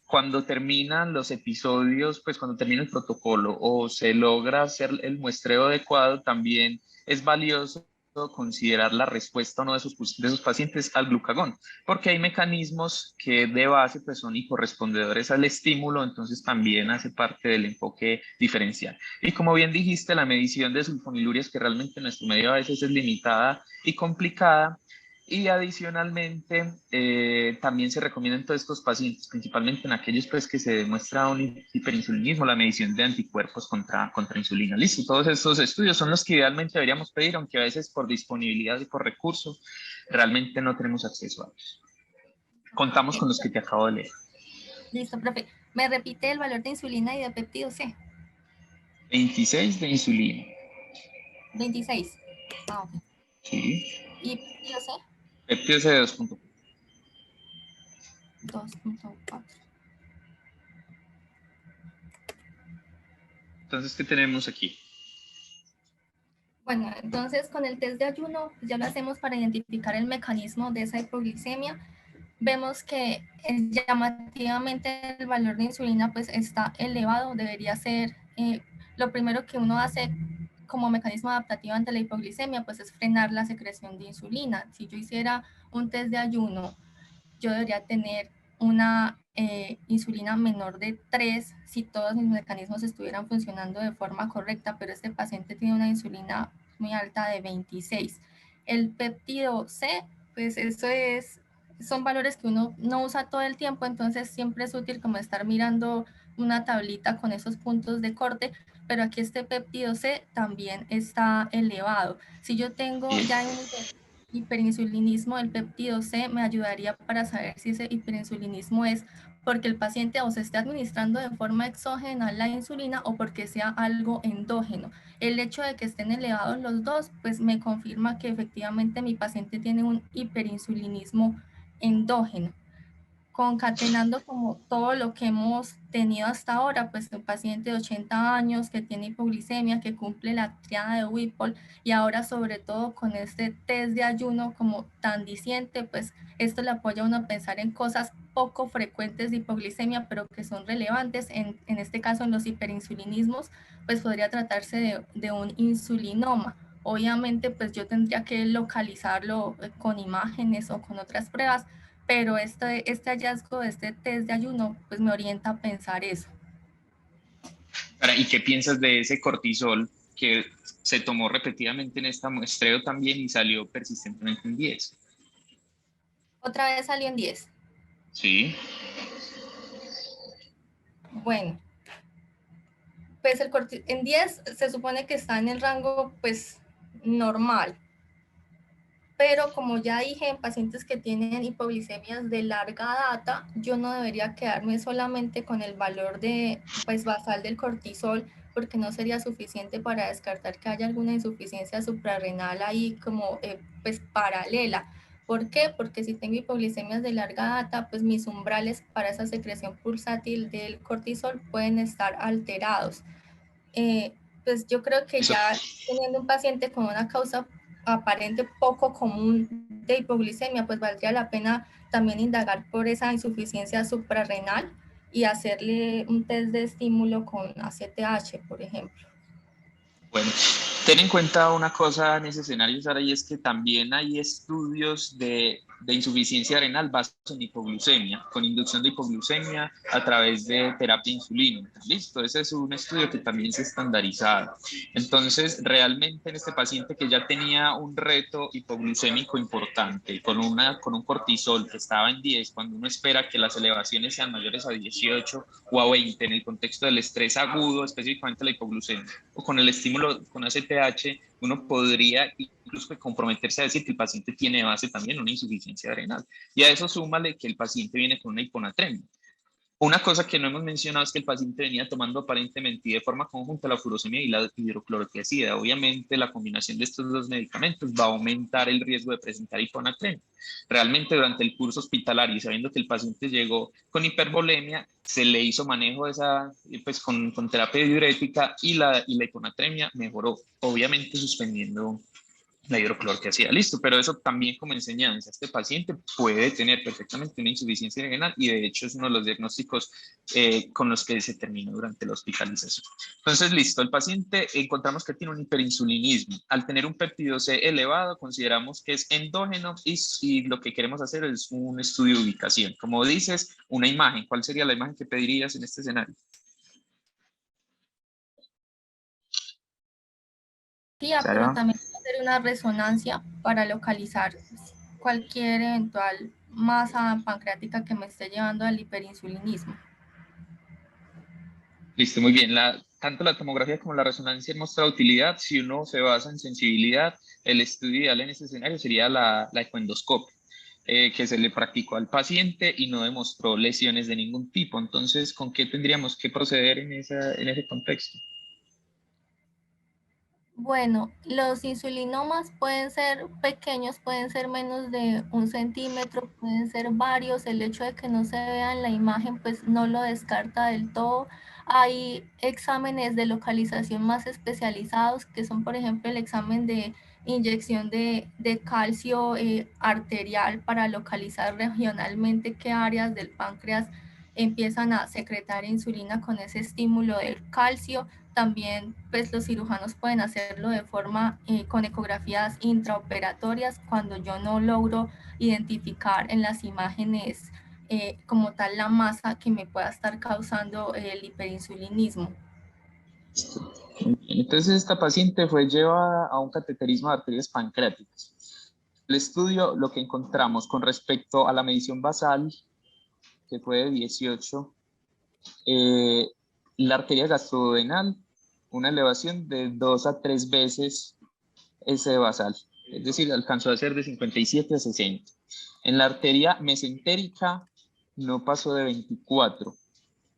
cuando terminan los episodios, pues cuando termina el protocolo o se logra hacer el muestreo adecuado, también es valioso considerar la respuesta o no de esos pacientes al glucagón, porque hay mecanismos que de base pues, son correspondedores al estímulo, entonces también hace parte del enfoque diferencial. Y como bien dijiste, la medición de sulfonilurias, que realmente en nuestro medio a veces es limitada y complicada, y adicionalmente, también se recomienda en todos estos pacientes, principalmente en aquellos pues, que se demuestra un hiperinsulinismo, la medición de anticuerpos contra insulina. Listo, todos estos estudios son los que idealmente deberíamos pedir, aunque a veces por disponibilidad y por recursos realmente no tenemos acceso a ellos. Contamos con los que te acabo de leer. Listo, profe. ¿Me repite el valor de insulina y de péptido C? 26 de insulina. 26. Ah, ok. Sí. ¿Y péptido C? Péptido C de 2.4. 2.4. Entonces, ¿qué tenemos aquí? Bueno, entonces con el test de ayuno ya lo hacemos para identificar el mecanismo de esa hipoglicemia. Vemos que llamativamente el valor de insulina pues está elevado, debería ser lo primero que uno hace como mecanismo adaptativo ante la hipoglicemia pues es frenar la secreción de insulina. Si yo hiciera un test de ayuno, yo debería tener una insulina menor de 3 si todos mis mecanismos estuvieran funcionando de forma correcta, pero este paciente tiene una insulina muy alta de 26. El péptido C, pues eso es, son valores que uno no usa todo el tiempo, entonces siempre es útil como estar mirando una tablita con esos puntos de corte, pero aquí este péptido C también está elevado. Si yo tengo ya un hiperinsulinismo, el péptido C me ayudaría para saber si ese hiperinsulinismo es porque el paciente o se esté administrando de forma exógena la insulina o porque sea algo endógeno. El hecho de que estén elevados los dos, pues me confirma que efectivamente mi paciente tiene un hiperinsulinismo endógeno. Concatenando como todo lo que hemos tenido hasta ahora, pues un paciente de 80 años que tiene hipoglicemia, que cumple la triada de Whipple y ahora sobre todo con este test de ayuno como tan diciente, pues esto le apoya a uno a pensar en cosas poco frecuentes de hipoglicemia, pero que son relevantes, en este caso en los hiperinsulinismos, pues podría tratarse de un insulinoma. Obviamente, pues yo tendría que localizarlo con imágenes o con otras pruebas, pero este hallazgo de este test de ayuno pues me orienta a pensar eso. ¿Y qué piensas de ese cortisol que se tomó repetidamente en esta muestreo también y salió persistentemente en 10? Otra vez salió en 10. Sí. Bueno, pues en 10 se supone que está en el rango pues normal, pero como ya dije, en pacientes que tienen hipoglicemias de larga data, yo no debería quedarme solamente con el valor de, pues, basal del cortisol, porque no sería suficiente para descartar que haya alguna insuficiencia suprarrenal ahí como pues paralela. ¿Por qué? Porque si tengo hipoglicemias de larga data, pues mis umbrales para esa secreción pulsátil del cortisol pueden estar alterados. Pues yo creo que Eso, ya teniendo un paciente con una causa aparente poco común de hipoglicemia, pues valdría la pena también indagar por esa insuficiencia suprarrenal y hacerle un test de estímulo con ACTH, por ejemplo. bueno, ten en cuenta una cosa en ese escenario, Sara, y es que también hay estudios de insuficiencia renal basados en hipoglucemia, con inducción de hipoglucemia a través de terapia insulínica. Listo, ese es un estudio que también se ha estandarizado. Entonces, realmente en este paciente que ya tenía un reto hipoglucémico importante, con un cortisol que estaba en 10, cuando uno espera que las elevaciones sean mayores a 18 o a 20 en el contexto del estrés agudo, específicamente la hipoglucemia, o con el estímulo con ACTH, uno podría incluso comprometerse a decir que el paciente tiene base también una insuficiencia renal. Y a eso súmale que el paciente viene con una hiponatremia. Una cosa que no hemos mencionado es que el paciente venía tomando aparentemente y de forma conjunta la furosemida y la hidroclorotiazida. Obviamente la combinación de estos dos medicamentos va a aumentar el riesgo de presentar hiponatremia. Realmente durante el curso hospitalario y sabiendo que el paciente llegó con hipervolemia, se le hizo manejo de esa, pues con terapia diurética y la hiponatremia mejoró, obviamente suspendiendo la hidroclorothiazida, listo, pero eso también como enseñanza, este paciente puede tener perfectamente una insuficiencia renal y de hecho es uno de los diagnósticos con los que se termina durante la hospitalización. Entonces, listo, el paciente encontramos que tiene un hiperinsulinismo. Al tener un péptido C elevado, consideramos que es endógeno y lo que queremos hacer es un estudio de ubicación. Como dices, una imagen. ¿Cuál sería la imagen que pedirías en este escenario? Sí, pero Sara. también hacer una resonancia para localizar cualquier eventual masa pancreática que me esté llevando al hiperinsulinismo. Listo, muy bien. Tanto la tomografía como la resonancia han mostrado utilidad. Si uno se basa en sensibilidad, el estudio ideal en este escenario sería la ecoendoscopia, que se le practicó al paciente y no demostró lesiones de ningún tipo. Entonces, ¿con qué tendríamos que proceder en ese contexto? Bueno, los insulinomas pueden ser pequeños, pueden ser menos de 1 centímetro, pueden ser varios. El hecho de que no se vea en la imagen, pues no lo descarta del todo. Hay exámenes de localización más especializados, que son, por ejemplo, el examen de inyección de calcio arterial para localizar regionalmente qué áreas del páncreas empiezan a secretar insulina con ese estímulo del calcio. También pues los cirujanos pueden hacerlo de forma con ecografías intraoperatorias cuando yo no logro identificar en las imágenes como tal la masa que me pueda estar causando el hiperinsulinismo. Entonces, esta paciente fue llevada a un cateterismo de arterias pancreáticas. El estudio, lo que encontramos con respecto a la medición basal, que fue de 18, la arteria gastroduodenal, una elevación de 2 a 3 veces ese basal, es decir, alcanzó a ser de 57 a 60. En la arteria mesentérica no pasó de 24,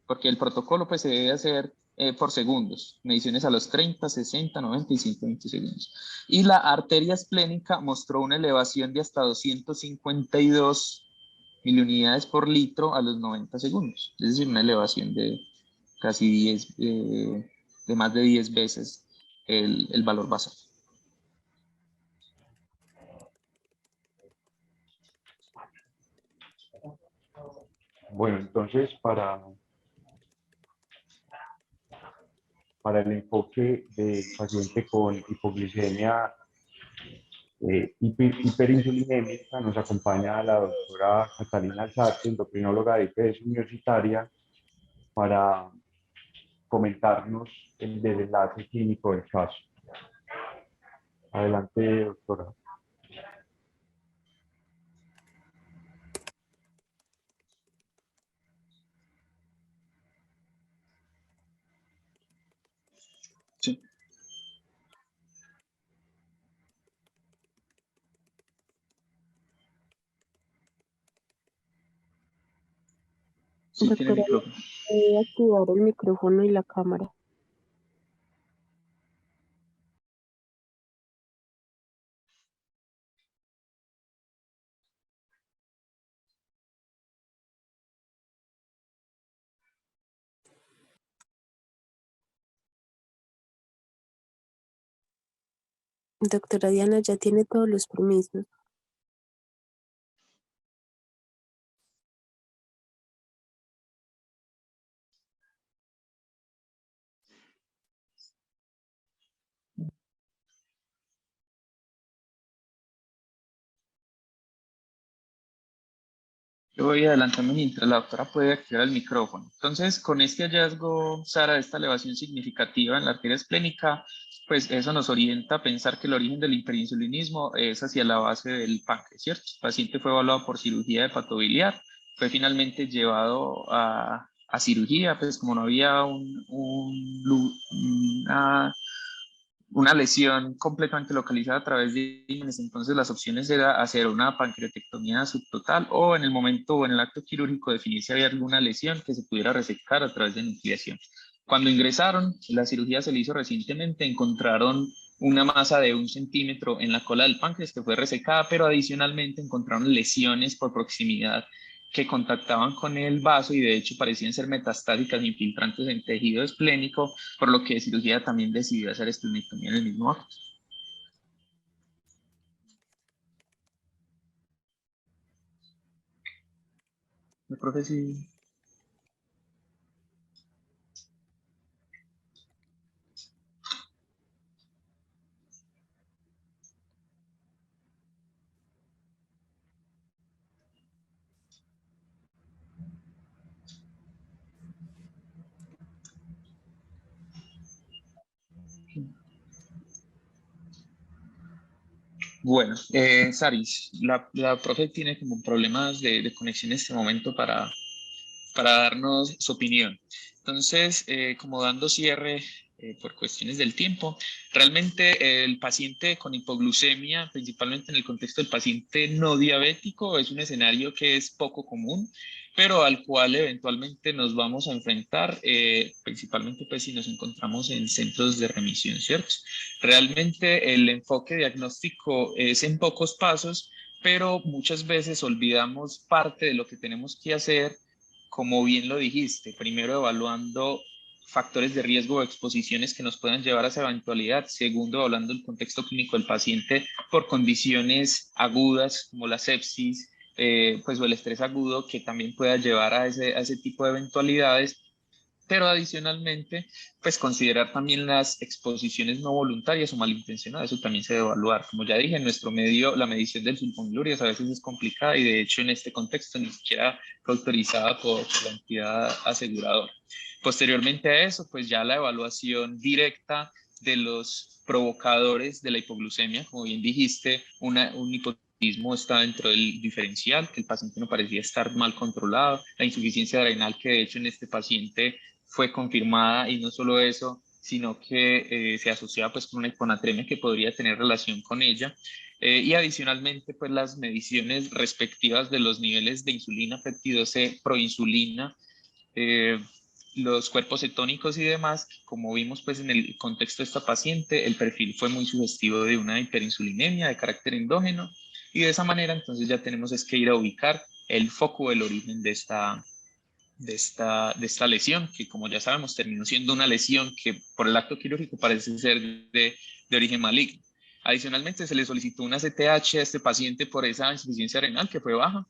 porque el protocolo pues se debe hacer por segundos, mediciones a los 30, 60, 90 y 120 segundos. Y la arteria esplénica mostró una elevación de hasta 252 miliunidades por litro a los 90 segundos, es decir, una elevación de casi 10, de más de 10 veces el valor basal. Bueno, entonces para el enfoque del paciente con hipoglicemia hiperinsulinémica nos acompaña la doctora Catalina Alzate, endocrinóloga de IPS universitaria, para comentarnos el desenlace clínico del caso. Adelante, doctora. Sí. Sí, tiene Doctora, micrófono. ¿puede activar el micrófono y la cámara? Doctora Diana, ya tiene todos los permisos. Yo voy adelantando mientras la doctora puede activar el micrófono. Entonces, con este hallazgo, Sara, de esta elevación significativa en la arteria esplénica, pues eso nos orienta a pensar que el origen del hiperinsulinismo es hacia la base del páncreas, ¿cierto? El paciente fue evaluado por cirugía hepatobiliar, fue finalmente llevado a cirugía, pues como no había una lesión completamente localizada a través de imágenes. Entonces las opciones era hacer una pancreatectomía subtotal o en el momento o en el acto quirúrgico definir si había alguna lesión que se pudiera resecar a través de nucleación. Cuando ingresaron, la cirugía se le hizo recientemente, encontraron una masa de 1 centímetro en la cola del páncreas que fue resecada, pero adicionalmente encontraron lesiones por proximidad que contactaban con el vaso y de hecho parecían ser metastáticas infiltrantes en tejido esplénico, por lo que de cirugía también decidió hacer esplenectomía en el mismo acto. El profe sí. Bueno, Saris, la profe tiene como problemas de conexión en este momento para darnos su opinión. Entonces, como dando cierre por cuestiones del tiempo, realmente el paciente con hipoglucemia, principalmente en el contexto del paciente no diabético, es un escenario que es poco común, pero al cual eventualmente nos vamos a enfrentar, principalmente pues si nos encontramos en centros de remisión, ¿cierto? Realmente el enfoque diagnóstico es en pocos pasos, pero muchas veces olvidamos parte de lo que tenemos que hacer, como bien lo dijiste, primero evaluando factores de riesgo o exposiciones que nos puedan llevar a esa eventualidad. Segundo, hablando del contexto clínico del paciente por condiciones agudas como la sepsis, pues o el estrés agudo que también pueda llevar a ese tipo de eventualidades. Pero adicionalmente, pues considerar también las exposiciones no voluntarias o malintencionadas, eso también se debe evaluar. Como ya dije, en nuestro medio la medición del sulfonglurias a veces es complicada y de hecho en este contexto ni siquiera fue autorizada por la entidad aseguradora. Posteriormente a eso, pues ya la evaluación directa de los provocadores de la hipoglucemia, como bien dijiste, un hipotiroidismo está dentro del diferencial, que el paciente no parecía estar mal controlado, la insuficiencia renal que de hecho en este paciente fue confirmada y no solo eso, sino que se asociaba pues con una hiponatremia que podría tener relación con ella. Y adicionalmente pues las mediciones respectivas de los niveles de insulina, péptido C, proinsulina, eh, los cuerpos cetónicos y demás, como vimos pues en el contexto de esta paciente, el perfil fue muy sugestivo de una hiperinsulinemia de carácter endógeno y de esa manera entonces ya tenemos es que ir a ubicar el foco del origen de esta lesión, que como ya sabemos terminó siendo una lesión que por el acto quirúrgico parece ser de origen maligno. Adicionalmente se le solicitó una CTH a este paciente por esa insuficiencia renal que fue baja.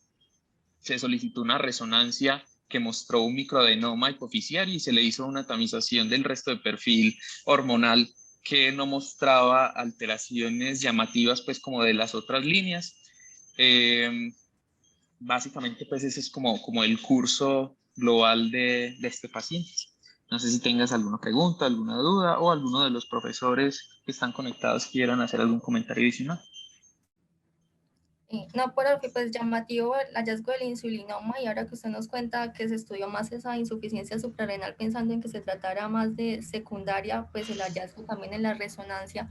Se solicitó una resonancia que mostró un microadenoma hipoficiario y se le hizo una tamización del resto de perfil hormonal que no mostraba alteraciones llamativas pues como de las otras líneas. Básicamente pues ese es como el curso global de este paciente. No sé si tengas alguna pregunta, alguna duda o alguno de los profesores que están conectados quieran hacer algún comentario adicional. No, pero pues llamativo el hallazgo del insulinoma y ahora que usted nos cuenta que se estudió más esa insuficiencia suprarrenal pensando en que se tratara más de secundaria, pues el hallazgo también en la resonancia,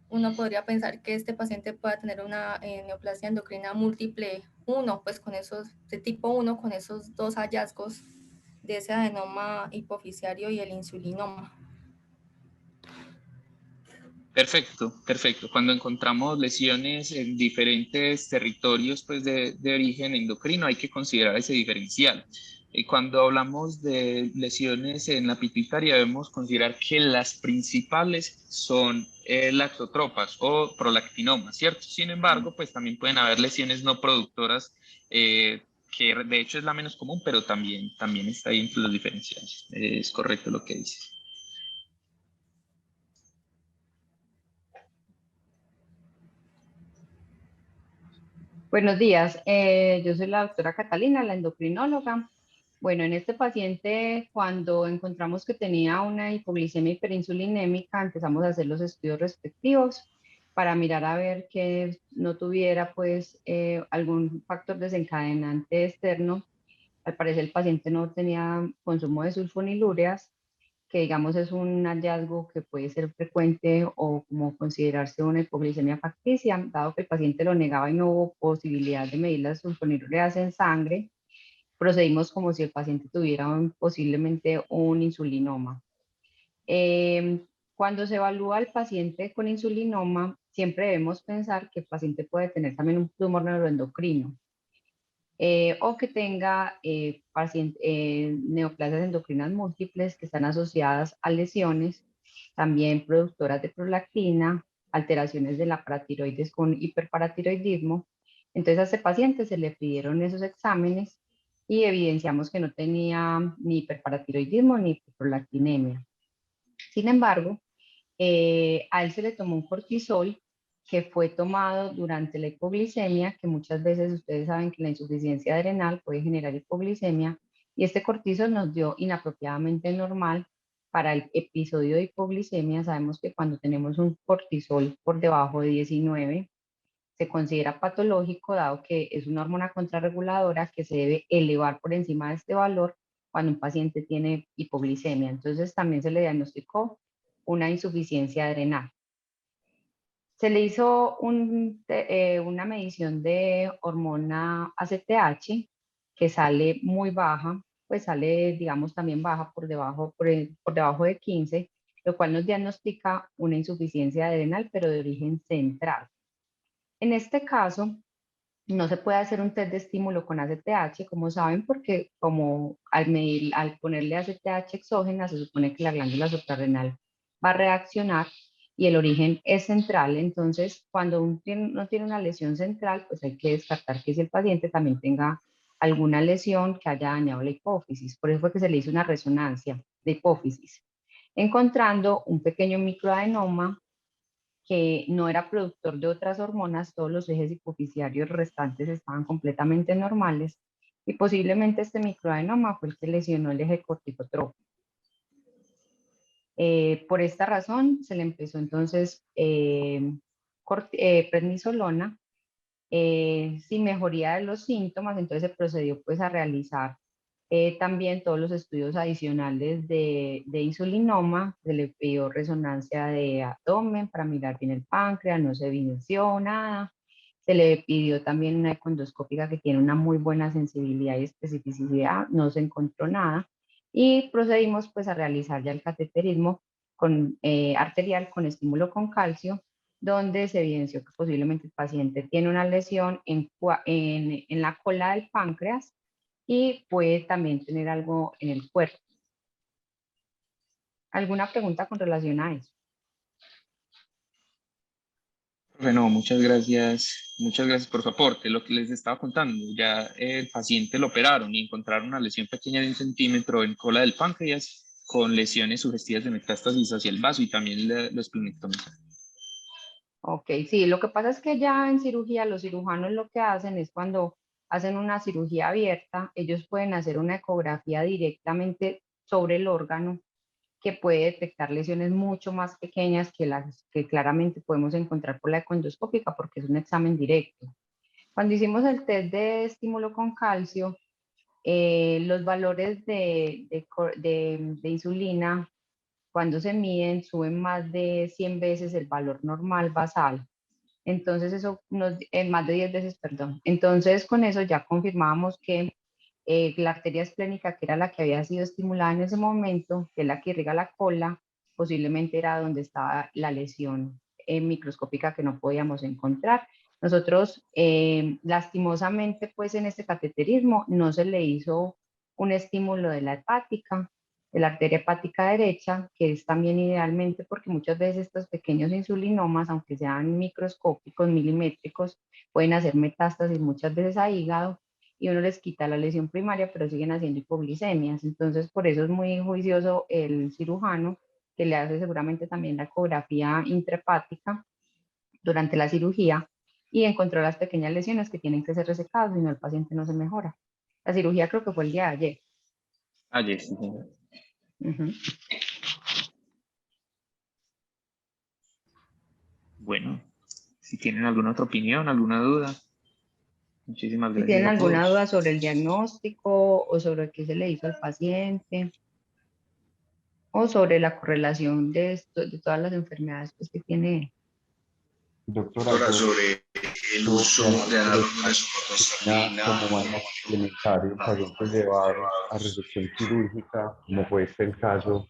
uno podría pensar que este paciente pueda tener una neoplasia endocrina múltiple 1, pues con esos, de tipo 1, con esos dos hallazgos de ese adenoma hipoficiario y el insulinoma. Perfecto, perfecto. Cuando encontramos lesiones en diferentes territorios pues, de origen endocrino, hay que considerar ese diferencial. Y cuando hablamos de lesiones en la pituitaria, debemos considerar que las principales son lactotropas o prolactinomas, ¿cierto? Sin embargo, pues también pueden haber lesiones no productoras, que de hecho es la menos común, pero también está ahí entre los diferenciales. Es correcto lo que dices. Buenos días, yo soy la doctora Catalina, la endocrinóloga. Bueno, en este paciente, cuando encontramos que tenía una hipoglicemia hiperinsulinémica, empezamos a hacer los estudios respectivos para mirar a ver que no tuviera pues algún factor desencadenante externo. Al parecer el paciente no tenía consumo de sulfonilúreas, que digamos es un hallazgo que puede ser frecuente o como considerarse una hipoglicemia facticia, dado que el paciente lo negaba y no hubo posibilidad de medir las sulfonilureas en sangre, procedimos como si el paciente tuviera posiblemente un insulinoma. Cuando se evalúa al paciente con insulinoma, siempre debemos pensar que el paciente puede tener también un tumor neuroendocrino. O que tenga neoplasias endocrinas múltiples que están asociadas a lesiones, también productoras de prolactina, alteraciones de la paratiroides con hiperparatiroidismo. Entonces a este paciente se le pidieron esos exámenes y evidenciamos que no tenía ni hiperparatiroidismo ni hiperprolactinemia. Sin embargo, a él se le tomó un cortisol que fue tomado durante la hipoglicemia, que muchas veces ustedes saben que la insuficiencia adrenal puede generar hipoglicemia, y este cortisol nos dio inapropiadamente normal para el episodio de hipoglicemia. Sabemos que cuando tenemos un cortisol por debajo de 19, se considera patológico, dado que es una hormona contrarreguladora que se debe elevar por encima de este valor cuando un paciente tiene hipoglicemia. Entonces también se le diagnosticó una insuficiencia adrenal. Se le hizo una medición de hormona ACTH que sale muy baja, pues sale, digamos, también baja por debajo de 15, lo cual nos diagnostica una insuficiencia adrenal, pero de origen central. En este caso, no se puede hacer un test de estímulo con ACTH, como saben, porque como al ponerle ACTH exógena, se supone que la glándula suprarrenal va a reaccionar y el origen es central. Entonces, cuando uno no tiene una lesión central, pues hay que descartar que si el paciente también tenga alguna lesión que haya dañado la hipófisis. Por eso fue que se le hizo una resonancia de hipófisis, encontrando un pequeño microadenoma que no era productor de otras hormonas. Todos los ejes hipofisiarios restantes estaban completamente normales y posiblemente este microadenoma fue el que lesionó el eje corticotrópico. Por esta razón se le empezó entonces prednisolona. Sin mejoría de los síntomas, entonces se procedió pues a realizar también todos los estudios adicionales de insulinoma. Se le pidió resonancia de abdomen para mirar bien el páncreas, no se evidenció nada. Se le pidió también una econdoscópica que tiene una muy buena sensibilidad y especificidad, no se encontró nada. Y procedimos pues a realizar ya el cateterismo arterial con estímulo con calcio, donde se evidenció que posiblemente el paciente tiene una lesión en la cola del páncreas y puede también tener algo en el cuerpo. ¿Alguna pregunta con relación a eso? Bueno, muchas gracias por su aporte. Lo que les estaba contando, ya el paciente lo operaron y encontraron una lesión pequeña de 1 centímetro en cola del páncreas con lesiones sugestivas de metástasis hacia el vaso y también lo esplenectomizaron. Ok, sí, lo que pasa es que ya en cirugía los cirujanos lo que hacen es cuando hacen una cirugía abierta, ellos pueden hacer una ecografía directamente sobre el órgano que puede detectar lesiones mucho más pequeñas que las que claramente podemos encontrar por la econdoscópica, porque es un examen directo. Cuando hicimos el test de estímulo con calcio, los valores de insulina, cuando se miden, suben más de 100 veces el valor normal basal. Entonces eso más de 10 veces, perdón. Entonces con eso ya confirmábamos que la arteria esplénica, que era la que había sido estimulada en ese momento, que es la que irriga la cola, posiblemente era donde estaba la lesión microscópica que no podíamos encontrar. Nosotros, lastimosamente, pues en este cateterismo no se le hizo un estímulo de la hepática, de la arteria hepática derecha, que es también idealmente porque muchas veces estos pequeños insulinomas, aunque sean microscópicos, milimétricos, pueden hacer metástasis muchas veces a hígado y uno les quita la lesión primaria, pero siguen haciendo hipoglicemias. Entonces, por eso es muy juicioso el cirujano, que le hace seguramente también la ecografía intrahepática durante la cirugía y encontró las pequeñas lesiones que tienen que ser resecadas, si no el paciente no se mejora. La cirugía creo que fue el día de ayer. Ayer, sí, señor. Bueno, si tienen alguna otra opinión, alguna duda. Muchísimas Si gracias tienen a alguna todos. duda sobre el diagnóstico o sobre qué se le hizo al paciente o sobre la correlación de todas las enfermedades pues, que tiene él. Doctora, sobre el uso de análogo de somatostatina como manejo complementario en pacientes llevados a resección quirúrgica, como fue este el caso.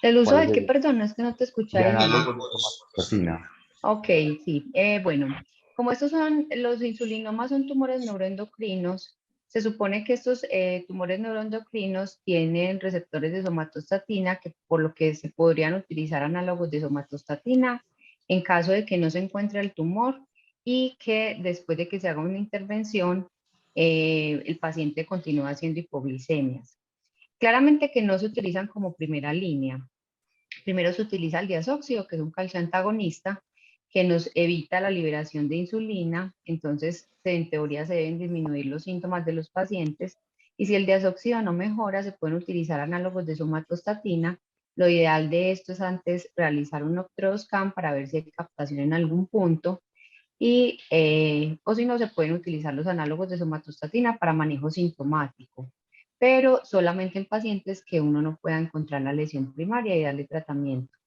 ¿El uso ¿Cuál de es qué? el Perdón, es que no te escuché de bien. análogos de somatostatina? Ok, sí. Bueno, como estos son, los insulinomas son tumores neuroendocrinos, se supone que estos tumores neuroendocrinos tienen receptores de somatostatina, que por lo que se podrían utilizar análogos de somatostatina en caso de que no se encuentre el tumor y que después de que se haga una intervención el paciente continúa haciendo hipoglicemias. Claramente que no se utilizan como primera línea. Primero se utiliza el diazóxido, que es un calcio antagonista, que nos evita la liberación de insulina, entonces en teoría se deben disminuir los síntomas de los pacientes, y si el diazóxido no mejora, se pueden utilizar análogos de somatostatina. Lo ideal de esto es antes realizar un octreoscan para ver si hay captación en algún punto, y, o si no, se pueden utilizar los análogos de somatostatina para manejo sintomático, pero solamente en pacientes que uno no pueda encontrar la lesión primaria y darle tratamiento.